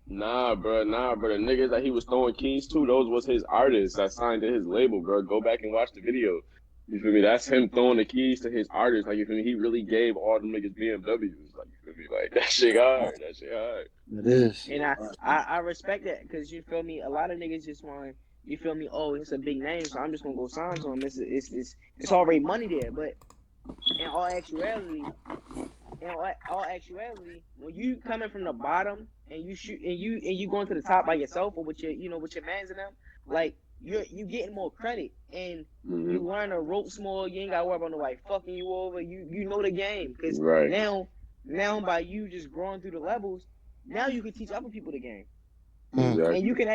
Nah, bro. The niggas that he was throwing keys to, those was his artists that signed to his label, bro. Go back and watch the video. You feel me? That's him throwing the keys to his artists. Like, you feel me? He really gave all them niggas BMWs. Like, you feel me? Like, that shit hard. It is. And I respect that because you feel me. A lot of niggas just want, you feel me. Oh, it's a big name, so I'm just gonna go sign to him. It's already money there. But in all actuality, when you coming from the bottom and you going to the top by yourself or with your mans and them, like you getting more credit and you learn the ropes more. You ain't gotta worry about nobody fucking you over. You know the game because Right. now by you just growing through the levels, now you can teach other people the game. Exactly. And you can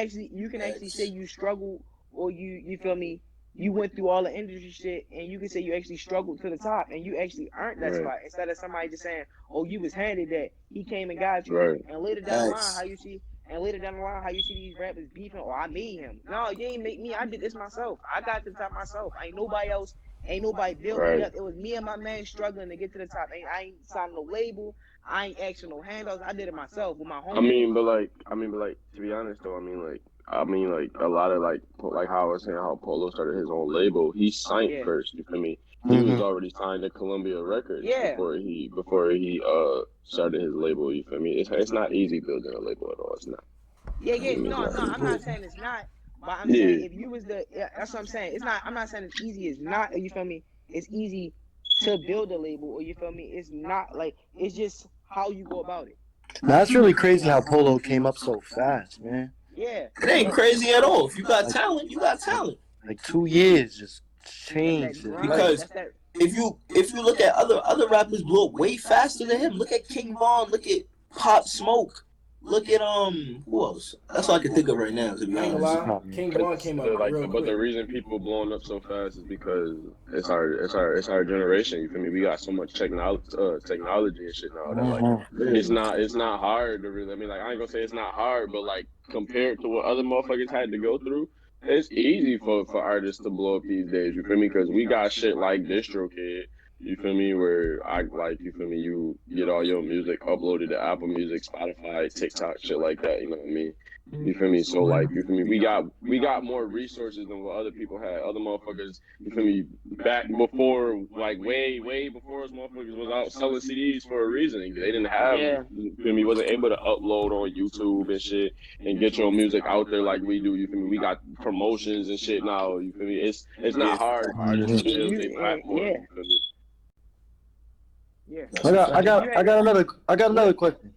actually say you struggle or you feel me. You went through all the industry shit, and you can say you actually struggled to the top, and you actually earned that spot instead of somebody just saying, "Oh, you was handed that. He came and got you." Right. And later down the line, how you see these rappers beefing? Oh, I made him. No, you ain't make me. I did this myself. I got to the top myself. Ain't nobody else. Ain't nobody built me up. It was me and my man struggling to get to the top. I ain't signed no label. I ain't asking no handouts. I did it myself with my homie. I mean, but like, to be honest though, I mean, like a lot of like how I was saying how Polo started his own label. He signed first. You feel me? He was already signed to Columbia Records before he started his label. You feel me? It's not easy building a label at all. It's not. No, I'm not saying it's not. But I'm saying if you was that's what I'm saying. It's not. I'm not saying it's easy. It's not. You feel me? It's easy to build a label, or you feel me? It's not like it's just how you go about it. That's really crazy how Polo came up so fast, man. Yeah, it ain't crazy at all. If you got talent, you got talent. Like 2 years just changed. Because if you look at other rappers blow up way faster than him. Look at King Von. Look at Pop Smoke. Look at who else? That's all I can think of right now. To be honest, King Von came up real quick. But the reason people blowing up so fast is because it's our generation. You feel me? We got so much technology and shit now that like it's not hard to really. I mean, like I ain't gonna say it's not hard, but like compared to what other motherfuckers had to go through, it's easy for artists to blow up these days. You feel me? Because we got shit like DistroKid. You feel me? Where you feel me? You get all your music uploaded to Apple Music, Spotify, TikTok, shit like that. You know what I mean? You feel me? So like, you feel me? We got more resources than what other people had. Other motherfuckers, you feel me? Back before, like way before, us motherfuckers was out selling CDs for a reason. They didn't have, you feel me? Wasn't able to upload on YouTube and shit and get your music out there like we do. You feel me? We got promotions and shit now. You feel me? It's not hard for artists to build their platform. You feel me? Yeah. I got another question.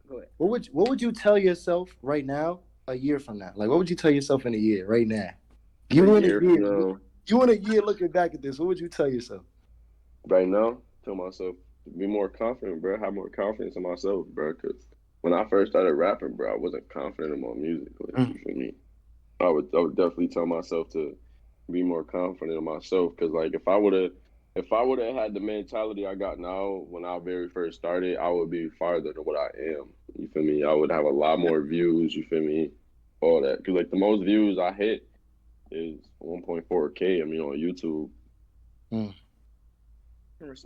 Go ahead. What would you tell yourself right now, a year from now? Like, what would you tell yourself in a year, right now? You in a year looking back at this, what would you tell yourself? Right now, tell myself to be more confident, bro. Have more confidence in myself, bro. Because when I first started rapping, bro, I wasn't confident in my music. Like, you feel me? I would definitely tell myself to be more confident in myself. Because like, if I would have if I would have had the mentality I got now when I very first started, I would be farther than what I am. You feel me? I would have a lot more views. You feel me? All that. Because, like, the most views I hit is 1.4K, I mean, on YouTube. That's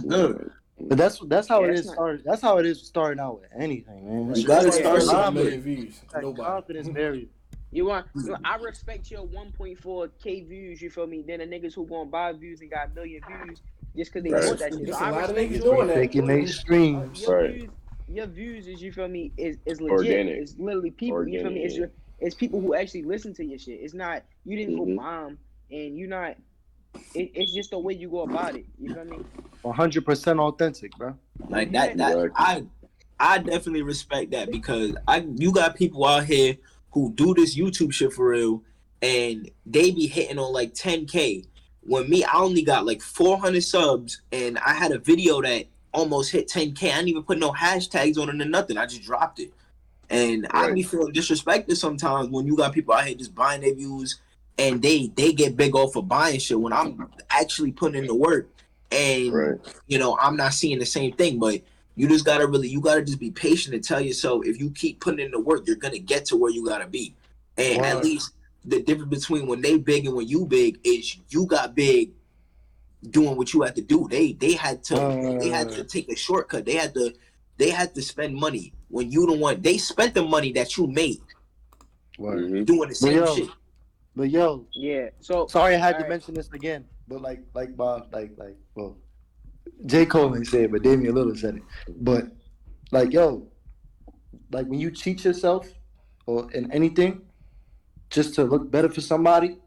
good. But that's how Yeah, it it's is not- starting. That's how it is starting out with anything, man. You gotta start a somewhere. million views. Like, Nobody. confidence barrier. I respect your 1.4K views, you feel me? Then the niggas who gonna buy views and got a million views just because they Right. bought that shit. There's So a I lot of respect niggas your doing that. Taking their streams. Right. Your views is, you feel me, is legit. Organic. It's literally people, you feel me? Organic, It's people who actually listen to your shit. It's not, you didn't go bomb and you not, it's just the way you go about it. You feel me? 100% authentic, bro. Like that I definitely respect that because you got people out here who do this YouTube shit for real and they be hitting on like 10K. When me, I only got like 400 subs and I had a video that almost hit 10K. I didn't even put no hashtags on it or nothing. I just dropped it. And I be feeling disrespected sometimes when you got people out here just buying their views and they get big off of buying shit when I'm actually putting in the work. And you know, I'm not seeing the same thing, but you just gotta just be patient and tell yourself if you keep putting in the work, you're gonna get to where you gotta be. And at least the difference between when they big and when you big is you got big doing what you had to do. They had to take a shortcut. They had to spend money when you don't want. They spent the money that you made doing the same shit. But yo, yeah. So sorry I had to mention this again, but well, J. Cole ain't say it, but Damian Lillard said it. But like yo, like when you cheat yourself or in anything, just to look better for somebody,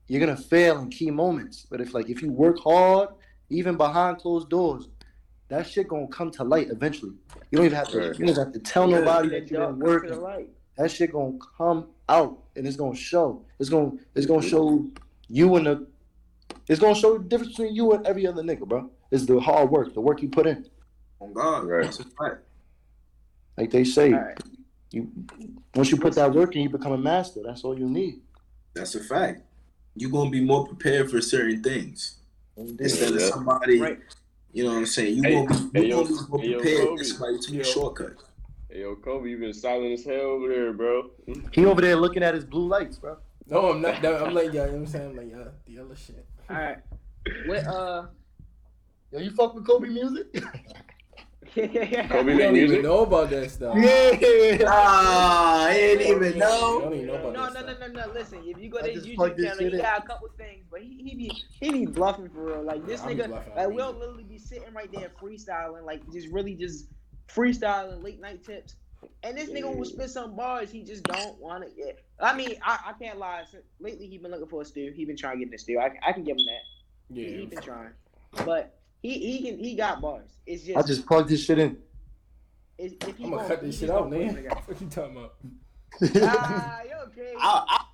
you're gonna fail in key moments. But if you work hard, even behind closed doors, that shit gonna come to light eventually. You don't even have to tell nobody that you've been working. That shit gonna come out and it's gonna show. It's gonna show you and it's gonna show the difference between you and every other nigga, bro. It's the hard work, the work you put in. Oh God, that's a fact. Like they say, once you put that work in, you become a master. That's all you need. That's a fact. You're gonna be more prepared for certain things instead of somebody. You know what I'm saying? You're gonna be more prepared than somebody to take a shortcut. Hey, yo, Kobe, you been silent as hell over there, bro. He over there looking at his blue lights, bro. No, I'm not. I'm like, yeah, you know what I'm saying? I'm like, yeah, the other shit. All right. What, yo, you fuck with Kobe music? Kobe don't music? even know about that stuff. Yeah. I didn't even know. Don't even know about that stuff. No. Listen, if you go to his YouTube channel, he got a couple things, but he be bluffing for real. Like this nigga, like we'll literally be sitting right there freestyling, like just freestyling late night tips. And this nigga will spit some bars he just don't want to get. I mean, I can't lie. Lately, he been looking for a steal. He been trying to get in the steal. I can give him that. Yeah, he been trying, but he got bars. It's just I just plugged this shit in. I'm gonna cut this shit out, man. What you talking about? You okay? I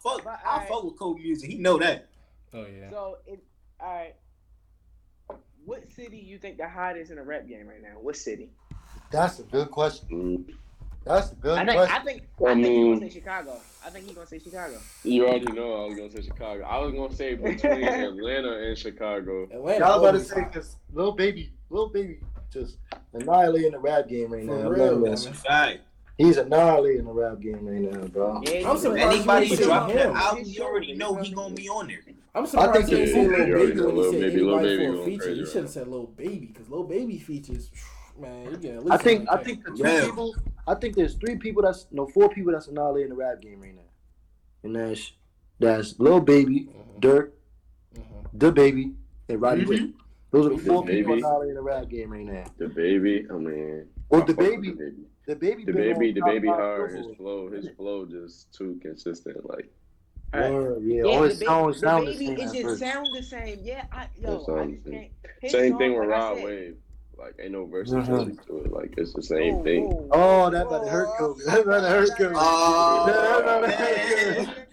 fuck with Kobe music. He know that. Oh yeah. So all right. What city you think the hottest in the rap game right now? What city? That's a good question. That's a good question. I think he's gonna say Chicago. I think he's gonna say Chicago. You already know I was gonna say Chicago. I was gonna say between Atlanta and Chicago. Y'all about to say because Lil Baby just annihilating the rap game right now. That's a fact. He's annihilating the rap game right now, bro. Yeah, I'm surprised anybody you didn't dropping say that him. album, you already know he gonna be on there. I'm surprised he didn't say Lil Baby when he said Lil anybody Baby for a going feature. crazy, He should have said Lil Baby because Lil Baby features, man, you get at least. I think the two people. I think there's four people that's annihilating the rap game right now, and that's Lil Baby, Dirk, the Baby, and Roddy Ricch. Those are the four people annihilating the rap game right now. The Baby, I mean. Well, the baby hard. His flow just too consistent. Like, all his songs sound the same. It just sound the same. Yeah, I just can't. Same thing with Rod Wave. Like, ain't no versatility to it. Like, it's the same thing. Oh, that about to hurt Kobe. That about to hurt Kobe.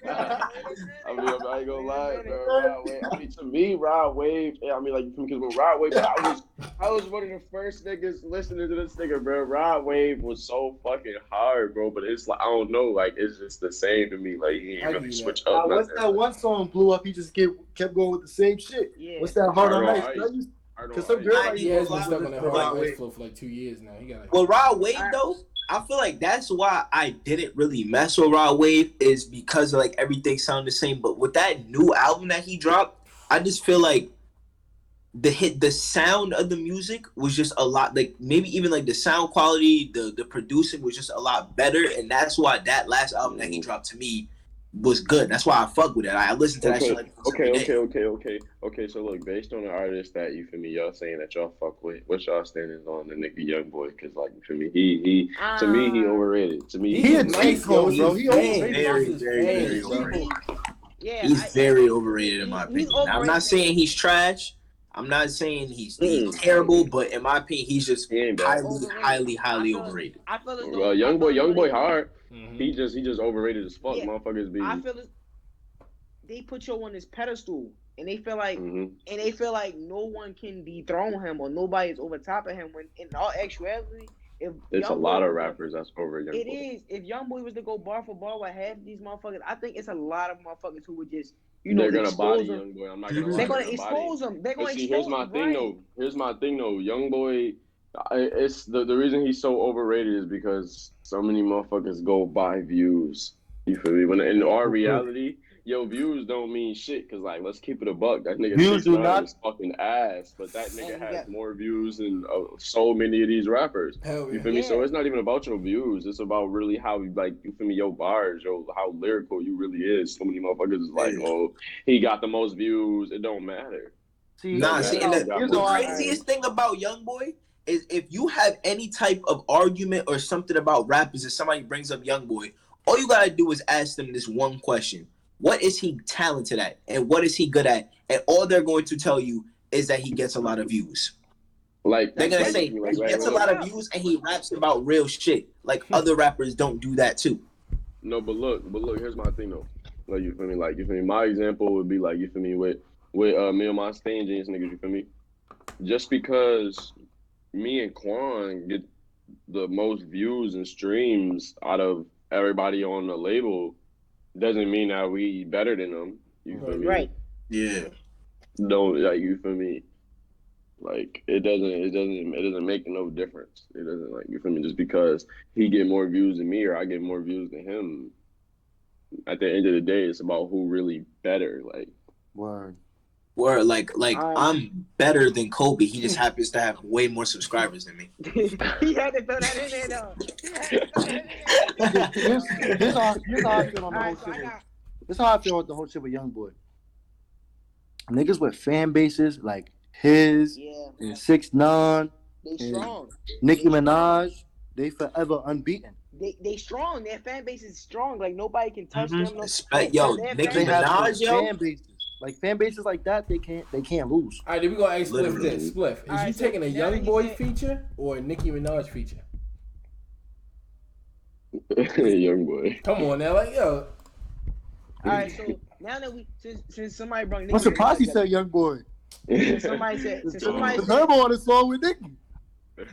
I mean, I'm not gonna lie, bro. Rod Wave. I mean, to me, Rod Wave. I mean, like, because when Rod Wave, I was I was one of the first niggas listening to this nigga, bro. Rod Wave was so fucking hard, bro. But it's like I don't know, like it's just the same to me. Like he ain't really switch up. What's that one song blew up? He just kept going with the same shit. Yeah. What's that Hard on Ice? Because some girl he has been stuck on that Hard on Ice flow for like 2 years now. He got like. Well, Rod Wave though, I feel like that's why I didn't really mess with Rod Wave is because of, like everything sounded the same. But with that new album that he dropped, I just feel like the sound of the music was just a lot, like maybe even like the sound quality, the producing was just a lot better, and that's why that last album that he dropped to me was good. That's why I fuck with it. I listened to that shit like okay. So look, based on the artist that you feel me, y'all saying that y'all fuck with, what's y'all standing on the nigga Youngboy? Because like you feel me, he to me he overrated. To me, he a nice bro. He very overrated. Yeah, he's very overrated in my opinion. Now, I'm not saying he's trash. I'm not saying he's terrible, but in my opinion, he's just highly overrated. I feel as though well, Youngboy hard. Mm-hmm. He just overrated as fuck. Motherfuckers be. I feel they put you on this pedestal, and they feel like no one can dethrone him or nobody's over top of him. When in all actuality, it's a lot of rappers that's over Youngboy. It is. If Youngboy was to go bar for bar with half these motherfuckers, I think it's a lot of motherfuckers who would just. They're gonna body Youngboy. I'm not gonna lie. They're gonna expose him. They're gonna expose him. Here's my thing though. Youngboy, it's the reason he's so overrated is because so many motherfuckers go buy views. You feel me? When in our reality, views don't mean shit. Cause like, let's keep it a buck. That nigga is fucking ass, but that nigga has more views than so many of these rappers. You feel me? So it's not even about your views. It's about really how you feel me, your bars, how lyrical you really is. So many motherfuckers is like, oh, he got the most views. It don't matter. The craziest thing about Youngboy is if you have any type of argument or something about rappers, and somebody brings up Youngboy, all you gotta do is ask them this one question. What is he talented at? And what is he good at? And all they're going to tell you is that he gets a lot of views. Like they're gonna say he gets a lot of views and he raps about real shit. Like other rappers don't do that too. No, but look, here's my thing though. Like you feel me? My example would be like you feel me with me and my Stain James niggas, you feel me? Just because me and Quan get the most views and streams out of everybody on the label doesn't mean that we better than them. You feel me? Right. Yeah. Don't you feel me? Like it doesn't make no difference. It doesn't you feel me? Just because he get more views than me or I get more views than him. At the end of the day, it's about who really better. Like word. Like I'm better than Kobe. He just happens to have way more subscribers than me. He had to throw that in there though. Here's how I feel on the whole shit. This how I feel with the whole shit with Youngboy. Niggas with fan bases like his and 6ix9ine, they strong. Nicki Minaj, they forever unbeaten. They strong. Their fan base is strong. Like nobody can touch them. Nicki Minaj, fan bases. Like fan bases like that, they can't lose. All right, then we gonna ask Spliff this. Spliff, is you taking a Youngboy feature or a Nicki Minaj feature? Youngboy. Come on now, like yo. All right, so now that since somebody brought Nicki, I'm surprised he said Youngboy. Somebody said Herbo on the song with Nicki.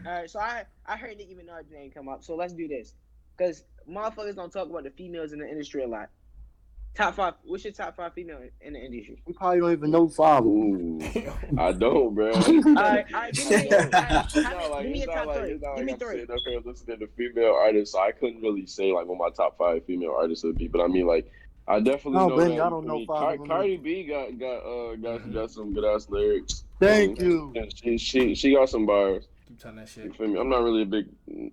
All right, so I heard Nicki Minaj's name come up, so let's do this, because motherfuckers don't talk about the females in the industry a lot. Top 5. What's your top 5 female in the industry? We probably don't even know 5. Ooh, I don't, bro. All right. Give me a top 3. Give me 3. Okay, listening to female artists, so I couldn't really say like what my top 5 female artists would be, but I mean like I definitely know Benny, that. I don't know 5. Cardi B got some good ass lyrics. Thank you. She got some bars. Keep telling that shit. You feel me? I'm not really a big.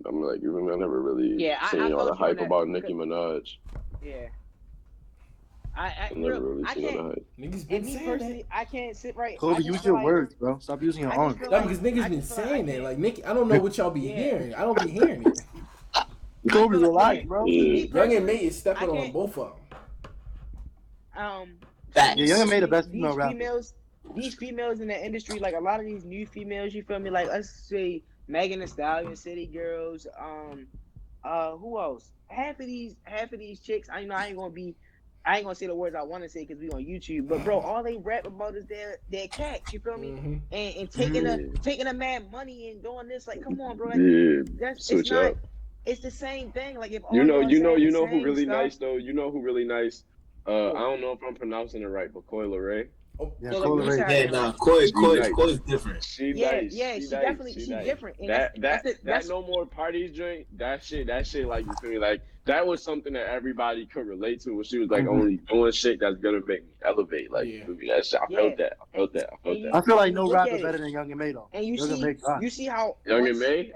I'm like you feel me? I never really seen all the hype about Nicki Minaj. Yeah. I never really seen all the hype. Niggas been saying that. I can't sit right. Kobe, use your words, bro. Stop using your arms. No, because niggas been saying that. Like Nicki, I don't know what y'all be hearing. I don't be hearing it. Kobe, relax, bro. Young and May is stepping on both of them. Young and May the best female rapper. These females in the industry, like a lot of these new females, you feel me? Like let's say Megan Thee Stallion, City Girls, who else? Half of these chicks, I ain't gonna be. I ain't gonna say the words I want to say because we on YouTube. But bro, all they rap about is their cats. You feel me? Mm-hmm. And taking a man money and doing this. Like, come on, bro. Like, Yeah, it's switch not. up. It's the same thing. Like if You all know, y'all saying the who same really stuff. nice though. You know who really nice. I don't know if I'm pronouncing it right, but Coi Leray. Oh, Yeah, So Coi let me Leray. say Yeah, nah, She nice. Koi's different. She Yeah, nice. yeah, She she nice. definitely She she's nice. different. And That that's no more parties drink. That shit. Like, you feel me? Like, that was something that everybody could relate to when she was like only doing shit that's gonna make me elevate. Like, you yeah. feel me? That shit. I yeah. felt that. I And, felt that. I feel like and you no look rapper at better it than Young M.A though. and you Young M.A God. see how Young and once May.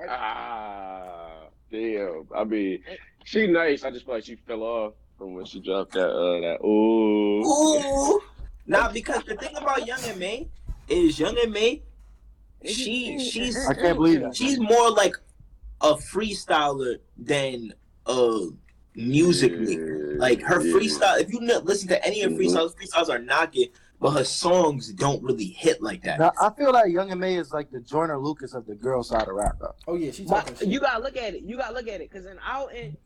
Damn. I mean, she nice. I just feel like she fell off from when she dropped that. Ooh. Ooh. Nah, because the thing about Young and May is Young and May, I can't believe that. she's more like a freestyler than a music maker. Like her freestyle, if you listen to any of freestyles are knocking, but her songs don't really hit like that. Now, I feel like Young M.A is like the Joyner Lucas of the girl side of rap though. Oh yeah, she But talking shit. you gotta look at it. Because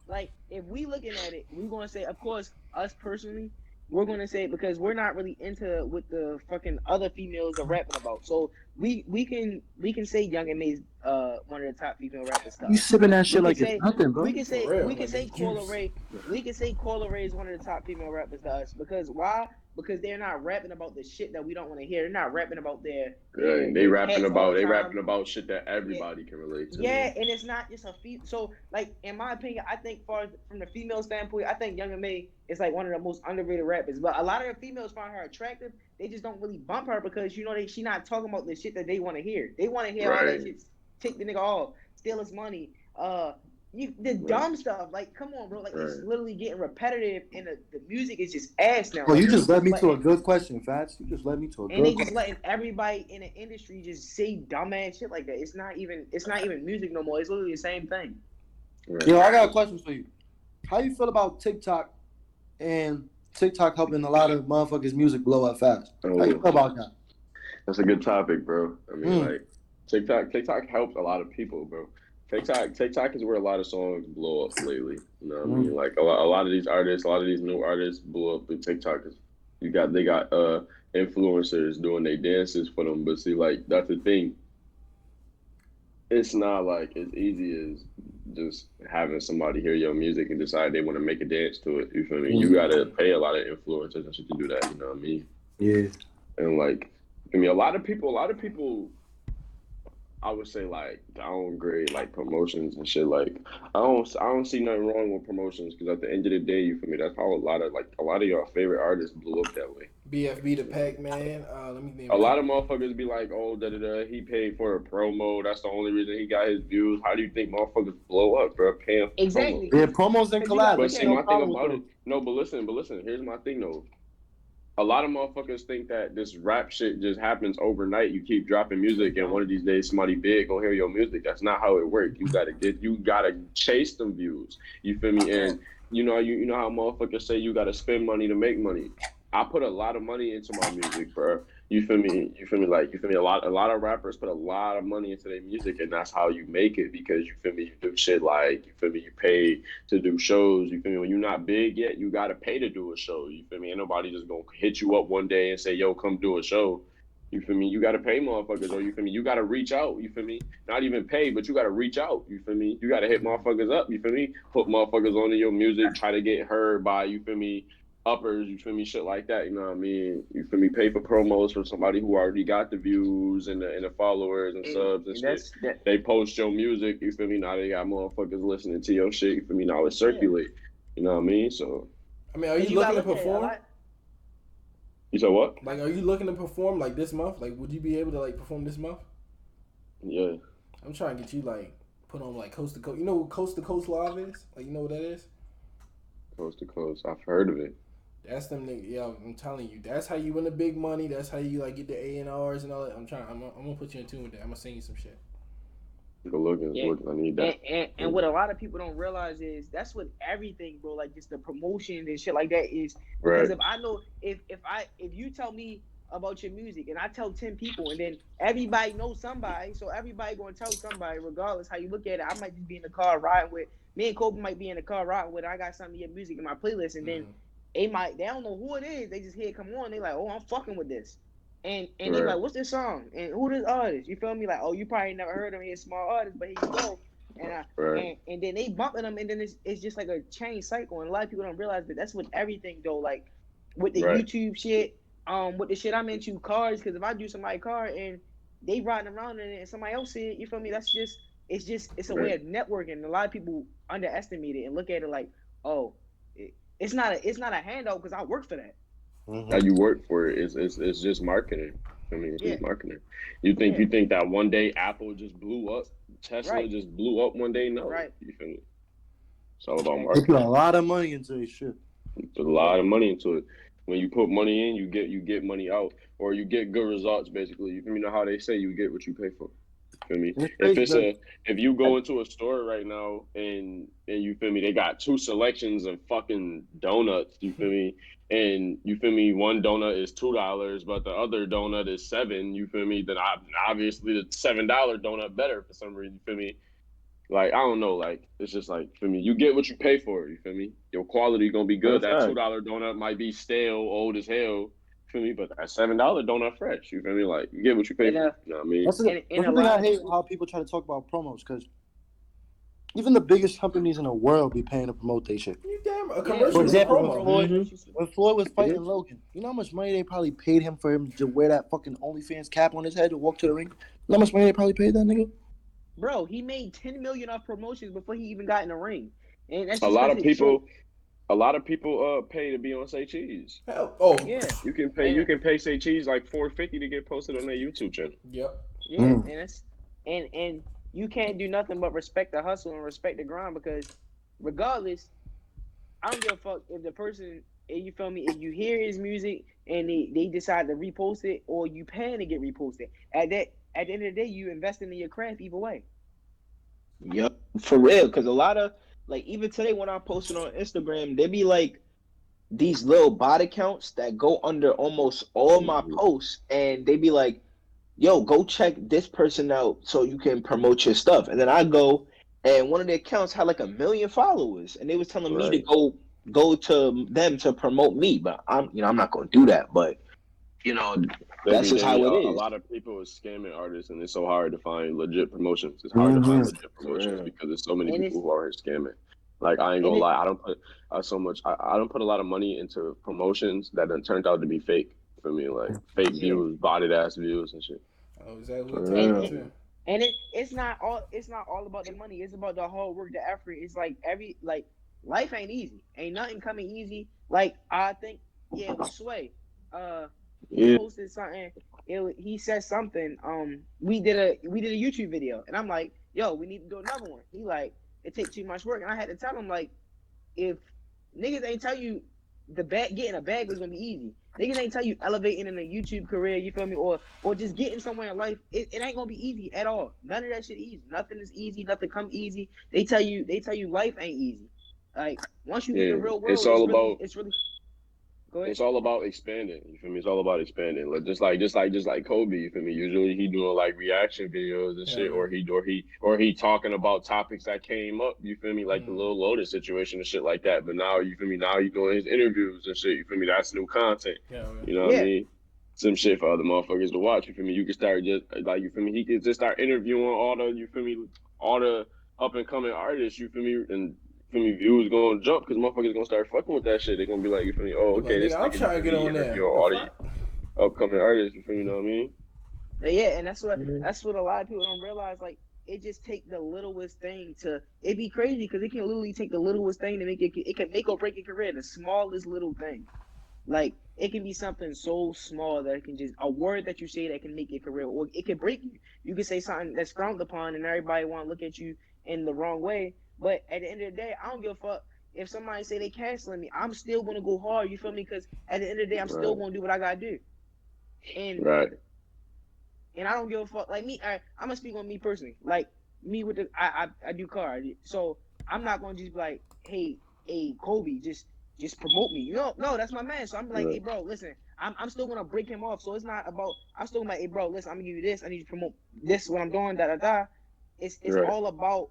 like if we looking at it, we're gonna say, of course, us personally, we're gonna say because we're not really into what the fucking other females are rapping about. So we can say Young and May's one of the top female rappers. You sipping that shit like say, it's nothing, bro. We can say For real, we can like say it's Coi juice. Leray. We can say Coi Leray is one of the top female rappers to us because why? Because they're not rapping about the shit that we don't want to hear. They're not rapping about their They rapping cats all about the time. shit that everybody can relate to. Yeah, and it's not just a so like in my opinion, I think from the female standpoint, I think Young M.A is like one of the most underrated rappers. But a lot of the females find her attractive. They just don't really bump her because she not talking about the shit that they want to hear. They want to hear all that shit. Take the nigga off, steal his money, dumb stuff. Like, come on, bro. Like, it's literally getting repetitive, and the music is just ass now. Well, you just led me to a good question, Fats. You just led me to a good question. And they just letting everybody in the industry just say dumbass shit like that. It's not even music no more. It's literally the same thing. Yo, I got a question for you. How you feel about TikTok and TikTok helping a lot of motherfuckers' music blow up fast? How you feel about that? That's a good topic, bro. I mean, like, TikTok helps a lot of people, bro. TikTok is where a lot of songs blow up lately. You know what I mean? Like a lot of these artists, a lot of these new artists blew up with TikTok. They got influencers doing their dances for them. But see, like, that's the thing. It's not like as easy as just having somebody hear your music and decide they want to make a dance to it. You feel me? You gotta pay a lot of influencers and shit to do that. You know what I mean? Yeah. And like, I mean, a lot of people. I would say like downgrade like promotions and shit. Like I don't see nothing wrong with promotions because at the end of the day, you feel me? That's how a lot of your favorite artists blew up that way. BFB the Pac-Man. Let me name a lot of motherfuckers be like, oh, he paid for a promo. That's the only reason he got his views. How do you think motherfuckers blow up, bro? Paying for exactly. Yeah, promos and collabs. But see, my thing about it. No, but listen. Here's my thing though. A lot of motherfuckers think that this rap shit just happens overnight. You keep dropping music, and one of these days somebody big gonna hear your music. That's not how it works. You gotta chase them views. You feel me? And you know how motherfuckers say you gotta spend money to make money. I put a lot of money into my music, bro. You feel me? A lot of rappers put a lot of money into their music, and that's how you make it because you feel me. You do shit like you pay to do shows. You feel me? When you're not big yet, you gotta pay to do a show. You feel me? Ain't nobody just gonna hit you up one day and say, "Yo, come do a show." You feel me? You gotta pay motherfuckers, or you feel me? You gotta reach out. You feel me? Not even pay, but you gotta reach out. You feel me? You gotta hit motherfuckers up. You feel me? Put motherfuckers onto your music. Try to get heard by. You feel me? Uppers, you feel me, shit like that, you know what I mean? You feel me, pay for promos for somebody who already got the views and the followers and subs and shit. They post your music, you feel me? Now they got motherfuckers listening to your shit, you feel me? Now it circulate, you know what I mean? So, I mean, are you looking to perform? You said what? Like, are you looking to perform like this month? Like, would you be able to like perform this month? Yeah. I'm trying to get you like put on like Coast to Coast. You know what Coast to Coast Live is? Like, you know what that is? Coast to Coast, I've heard of it. That's them niggas. Yo, I'm telling you, that's how you win the big money. That's how you like get the A&Rs and all that. I'm gonna put you in tune with that. I'm gonna send you some shit. Go look. I need that. And what a lot of people don't realize is that's what everything, bro. Like just the promotion and shit like that is. Because if I know if you tell me about your music and I tell 10 people and then everybody knows somebody, so everybody gonna tell somebody regardless how you look at it. I might just be in the car riding with me and Kobe might be in the car riding with. I got some of your music in my playlist and then. they don't know who it is. They just hear it come on. They like, oh, I'm fucking with this. And Right. they like, what's this song? And who this artist? You feel me? Like, oh, you probably never heard him. He's a small artist, but here you go. Right. And then they bumping them, and then it's just like a chain cycle. And a lot of people don't realize that that's with everything though. Like with the Right. YouTube shit, with the shit I'm into, cars. Because if I do somebody's car and they riding around in it and somebody else see it, you feel me? That's just it's a way of networking. A lot of people underestimate it and look at it like, oh, it's not a handout because I work for that. How you work for it is just marketing. I mean, it's just marketing. You think that one day Apple just blew up, Tesla just blew up one day? No, you feel me? It's all about marketing. They put a lot of money into this shit. Put a lot of money into it. When you put money in, you get money out, or you get good results. Basically, you know how they say you get what you pay for. Feel me? If you go into a store right now and you feel me, they got 2 selections of fucking donuts. You feel me? And you feel me, one donut is $2, but the other donut is $7. You feel me? Then obviously the $7 donut better for some reason. You feel me? Like, I don't know, like, it's just like, feel me, you get what you pay for, you feel me? Your quality gonna be good. That $2 donut might be stale, old as hell, feel me? But that $7 donut fresh, you feel me? Like, you get what you pay for, you know what I mean? That's the thing I hate, how people try to talk about promos, because even the biggest companies in the world be paying to promote their shit. You damn a commercial. For example, when Floyd was fighting Logan, you know how much money they probably paid him for him to wear that fucking OnlyFans cap on his head to walk to the ring? You know how much money they probably paid that nigga? Bro, he made $10 million off promotions before he even got in the ring. And that's a lot of people pay to be on Say Cheese. Yeah. You can pay Say Cheese like $4.50 to get posted on their YouTube channel. Yep. Yeah, and you can't do nothing but respect the hustle and respect the grind, because regardless, I don't give a fuck if the person, you feel me, if you hear his music and they decide to repost it, or you paying to get reposted. At the end of the day, you investing in your craft either way. Yep, for real. Because a lot of, like, even today when I posted on Instagram, there be like these little bot accounts that go under almost all my posts, and they be like, yo, go check this person out so you can promote your stuff. And then I go, and one of the accounts had like 1 million followers, and they was telling me to go to them to promote me. But I'm not gonna do that. But that's just how it is. A lot of people are scamming artists, and it's so hard to find legit promotions. It's hard to find legit promotions because there's so many people who are scamming. Like, I ain't gonna lie, I don't put I don't put a lot of money into promotions that then turned out to be fake. For me, like fake views, botted ass views and shit. Oh, exactly. And it's not all about the money. It's about the hard work, the effort. It's like life ain't easy. Ain't nothing coming easy. Like, I think with Sway. He posted something. He said something. We did a YouTube video, and I'm like, yo, we need to do another one. He like, it takes too much work, and I had to tell him, like, if niggas ain't tell you getting a bag was gonna be easy. Niggas ain't tell you elevating in a YouTube career, you feel me, or just getting somewhere in life. It ain't gonna be easy at all. None of that shit easy. Nothing is easy. Nothing come easy. They tell you life ain't easy. Like, once you get in the real world, it's all about expanding. You feel me? It's all about expanding. Like, just like Kobe. You feel me? Usually he doing like reaction videos and shit, or he talking about topics that came up. You feel me? Like the Lil Lotus situation and shit like that. But now, you feel me? Now he doing his interviews and shit. You feel me? That's new content. You know what I mean? Some shit for other motherfuckers to watch. You feel me? You can start just like, you feel me? He can just start interviewing all the up and coming artists. You feel me? And views gonna jump because motherfuckers gonna start fucking with that shit. They gonna be like, you feel me? Oh, okay, this I'm trying to get on there. All the upcoming artists, you feel me? You know what I mean? Yeah, and that's what a lot of people don't realize. Like, it just take the littlest thing to. It'd be crazy because it can literally take the littlest thing to make it. It can make or break your career. The smallest little thing, like, it can be something so small that it can just a word that you say that can make your career, or it can break you. You can say something that's frowned upon, and everybody want to look at you in the wrong way. But at the end of the day, I don't give a fuck if somebody say they canceling me. I'm still gonna go hard. You feel me? Because at the end of the day, I'm still gonna do what I gotta do. And I don't give a fuck. Like me, I'm gonna speak on me personally. Like me with I do car, so I'm not gonna just be like, hey, Kobe, just promote me. No, that's my man. So I'm like, hey, bro, listen, I'm still gonna break him off. So it's not about. I'm still like, hey, bro, listen, I'm gonna give you this. I need you to promote this. What I'm doing, It's all about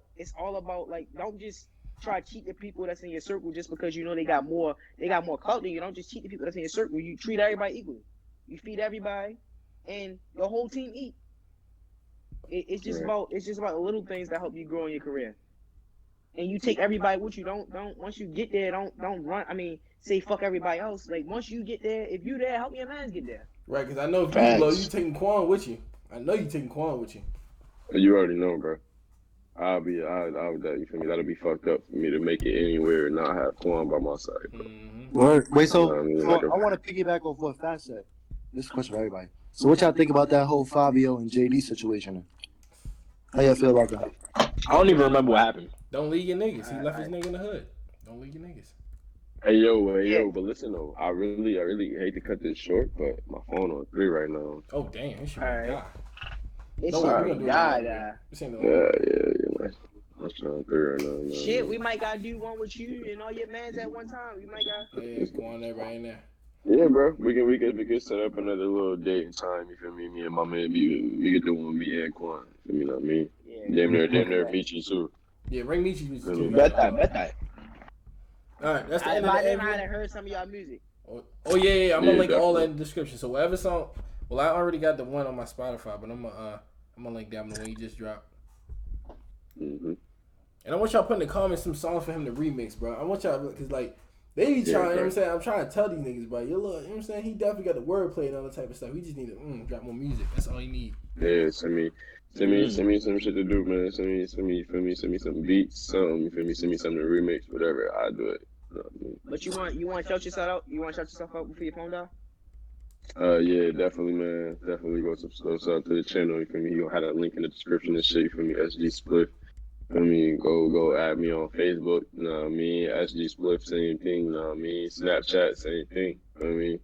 like, don't just try to cheat the people that's in your circle just because you know they got more clout than you. Don't just cheat the people that's in your circle. You treat everybody equally. You feed everybody, and your whole team eat. It's just about the little things that help you grow in your career. And you take everybody with you. Don't once you get there, don't run. I mean, say fuck everybody else. Like once you get there, if you there, help your man get there. Right, because I know people, you taking Quan with you. I know you taking Quan with you. You already know, bro. I'll be that. You feel me? That'll be fucked up for me to make it anywhere and not have Quan by my side. Wait, so, you know so I want to piggyback off what Fat said. This is a question for everybody. So what y'all think about that whole Fabio and JD situation? How y'all feel about that? I don't even remember what happened. Don't leave your niggas. He left his nigga in the hood. Don't leave your niggas. Hey yo, but listen though, I really hate to cut this short, but my phone on 3 right now. Oh damn, it should Alright. die. It's No, we're gonna do die. This ain't no Yeah. That's on 3 right now. Shit, we might gotta do one with you and all your mans at one time. We might got. Yeah, it's going there right in there. Yeah, bro. We can set up another little date and time. You feel me? Me and my man, we could do one with me and Quan. You feel me? What I mean? Yeah. Damn near Michi too. Yeah, bring Michi too. Bet that. All right, that's the end of I the didn't interview. heard some of y'all music. Oh yeah, I'm gonna link all that definitely. in the description. So whatever song, well, I already got the one on my Spotify, but I'm gonna link that one when you just dropped. Mm-hmm. And I want y'all put in the comments some songs for him to remix, bro. I want y'all, because like they be trying, you know what I'm saying? I'm trying to tell these niggas, bro. You know what I'm saying? He definitely got the wordplay and all that type of stuff. We just need to drop more music. That's all you need. Yeah, send me some shit to do, man. Send me some beats, you feel me? Send me something to remix, whatever. I do it. You know what I mean? But you want to shout yourself out? You want to shout yourself out before your phone die? Yeah, definitely, man. Definitely go subscribe to the channel. You feel me? You'll have that link in the description and shit. You feel me? SG Spliff. I mean, go add me on Facebook. You know what I mean? SG Spliff, same thing. You know what I mean? Snapchat, same thing. You know what I mean?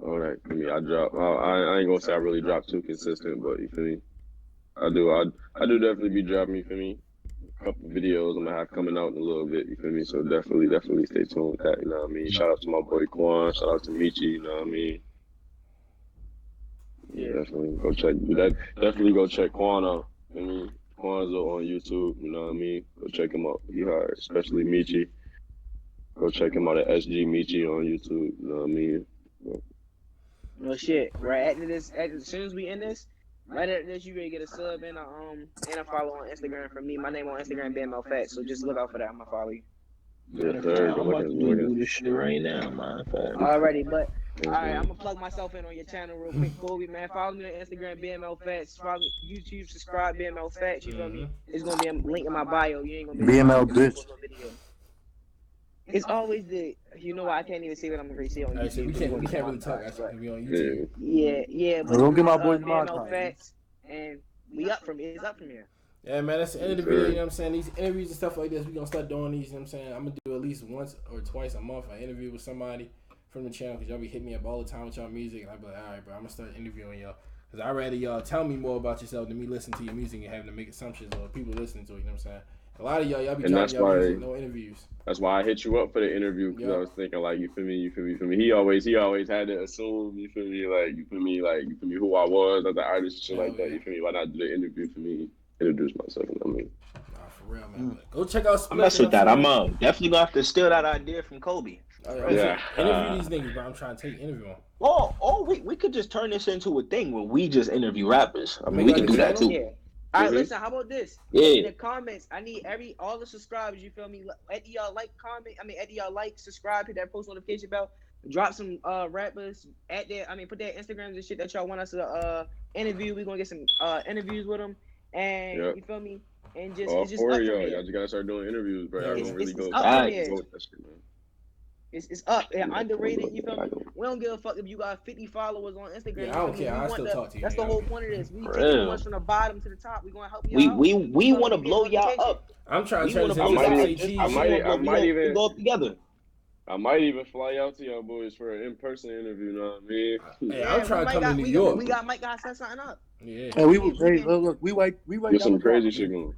All right. I mean, I ain't gonna say I really drop too consistent, but you feel me? I do definitely be dropping. You feel me? A couple videos I'm gonna have coming out in a little bit. You feel me? So definitely stay tuned with that. You know what I mean? Shout out to my boy Quan. Shout out to Michi. You know what I mean? Yeah, definitely go check that. Definitely go check Quan out. I mean, Quan's on YouTube. You know what I mean? Go check him out. He hard, especially Michi. Go check him out at SG Michi on YouTube. You know what I mean? No shit. Right after this, as soon as we end this, right after this, you gonna get a sub and a follow on Instagram from me. My name on Instagram, BamLFat. So just look out for that. I'm gonna follow you. Yeah, sir. I'm about to do this shit right now, man. Alrighty, but alright, I'm gonna plug myself in on your channel real quick, Kobe, man. Follow me on Instagram, BMLFats. Follow me YouTube, subscribe, BMLFats. You feel me? It's gonna be a link in my bio. You ain't gonna be BML bitch. It's always the, you know what? I can't even say what I'm gonna say on All right, so YouTube. we can't really talk actually. We on YouTube. Yeah. But Don't get my boys BMLFats, and we up from it. It's up from here. Yeah, man, that's the end of the video, you know what I'm saying? These interviews and stuff like this, we're going to start doing these, you know what I'm saying? I'm going to do at least once or twice a month an interview with somebody from the channel, because y'all be hitting me up all the time with y'all music, and I'll be like, all right, bro, I'm going to start interviewing y'all, because I'd rather y'all tell me more about yourself than me listen to your music and having to make assumptions or people listening to it, you know what I'm saying? A lot of y'all be dropping y'all music, no interviews. That's why I hit you up for the interview, because I was thinking, like, you feel me. He always had to assume, you feel me, who I was as an artist and shit like that, you feel me? Why not do the interview for me? Introduce myself, you know what I mean? Nah, for real, man. But go check out Spliff. I mess with that. I'm definitely gonna have to steal that idea from Kobe. Yeah. Interview these niggas, bro. I'm trying to interview them. We could just turn this into a thing where we just interview rappers. I mean, we can do that too. Yeah. All right, listen. How about this? Yeah. In the comments, I need all the subscribers. You feel me? After y'all after y'all subscribe, hit that post notification bell. Drop some rappers at their. Put their Instagrams and shit that y'all want us to interview. We're gonna get some interviews with them. And you feel me? And just it's just up from here. Y'all just gotta start doing interviews, bro. Y'all gonna really go. Up from here. It's up. And underrated. You feel me? We don't give a fuck if you got 50 followers on Instagram. Yeah, I don't care. I still talk to you. That's the whole point of this. We take the ones from the bottom to the top. We gonna help you out. We want to blow y'all up. I'm trying to turn this I might even go up together. I might even fly out to y'all boys for an in-person interview. You know what I mean? Hey, I'm trying to come to New York. We got Mike. Got set something up. Yeah. Hey, look, we white. Get some crazy shit going.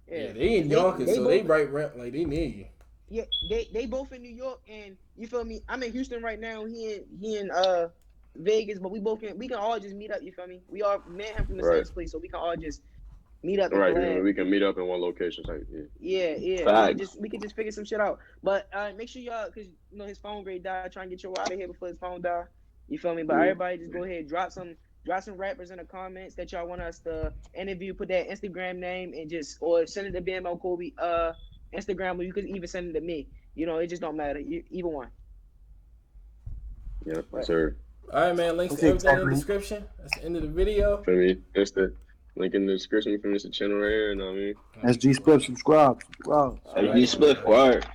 Yeah, they in Yonkers, so they right like they near you. Yeah, they both in New York, and you feel me? I'm in Houston right now. He in Vegas, but we can all just meet up. You feel me? We all man him from the same place, so we can all just meet up. Right, And we can meet up in one location. Like, yeah. We can just figure some shit out. But make sure y'all, cause you know his phone grade died. Try and get your out of here before his phone die. You feel me? But everybody just go ahead, drop some rappers in the comments that y'all want us to interview. Put that Instagram name and or send it to BML Kobe Instagram, or you could even send it to me. You know, it just don't matter. Either one. Yeah, sir. All right, man. Links to everything in the description. That's the end of the video. For me, that's the link in the description. For me, it's the channel right here. You know what I mean? SG Spliff, subscribe. SG Spliff, word.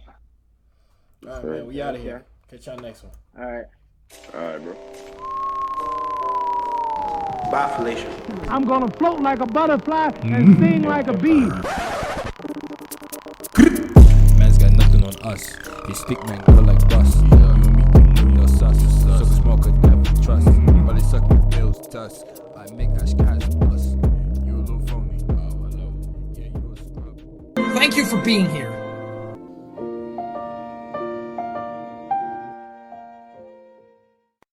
All right, man. We out of here. Catch y'all next one. All right, bro. Bye, Felicia. I'm gonna float like a butterfly and sing like a bee. Man's got nothing on us. His stick man go like dust. You and me can do your sus. So the smoker never trust. But they suck my bills dust. I make ash cash plus. You a little phony. Oh, hello. Yeah, you a scrub. Thank you for being here.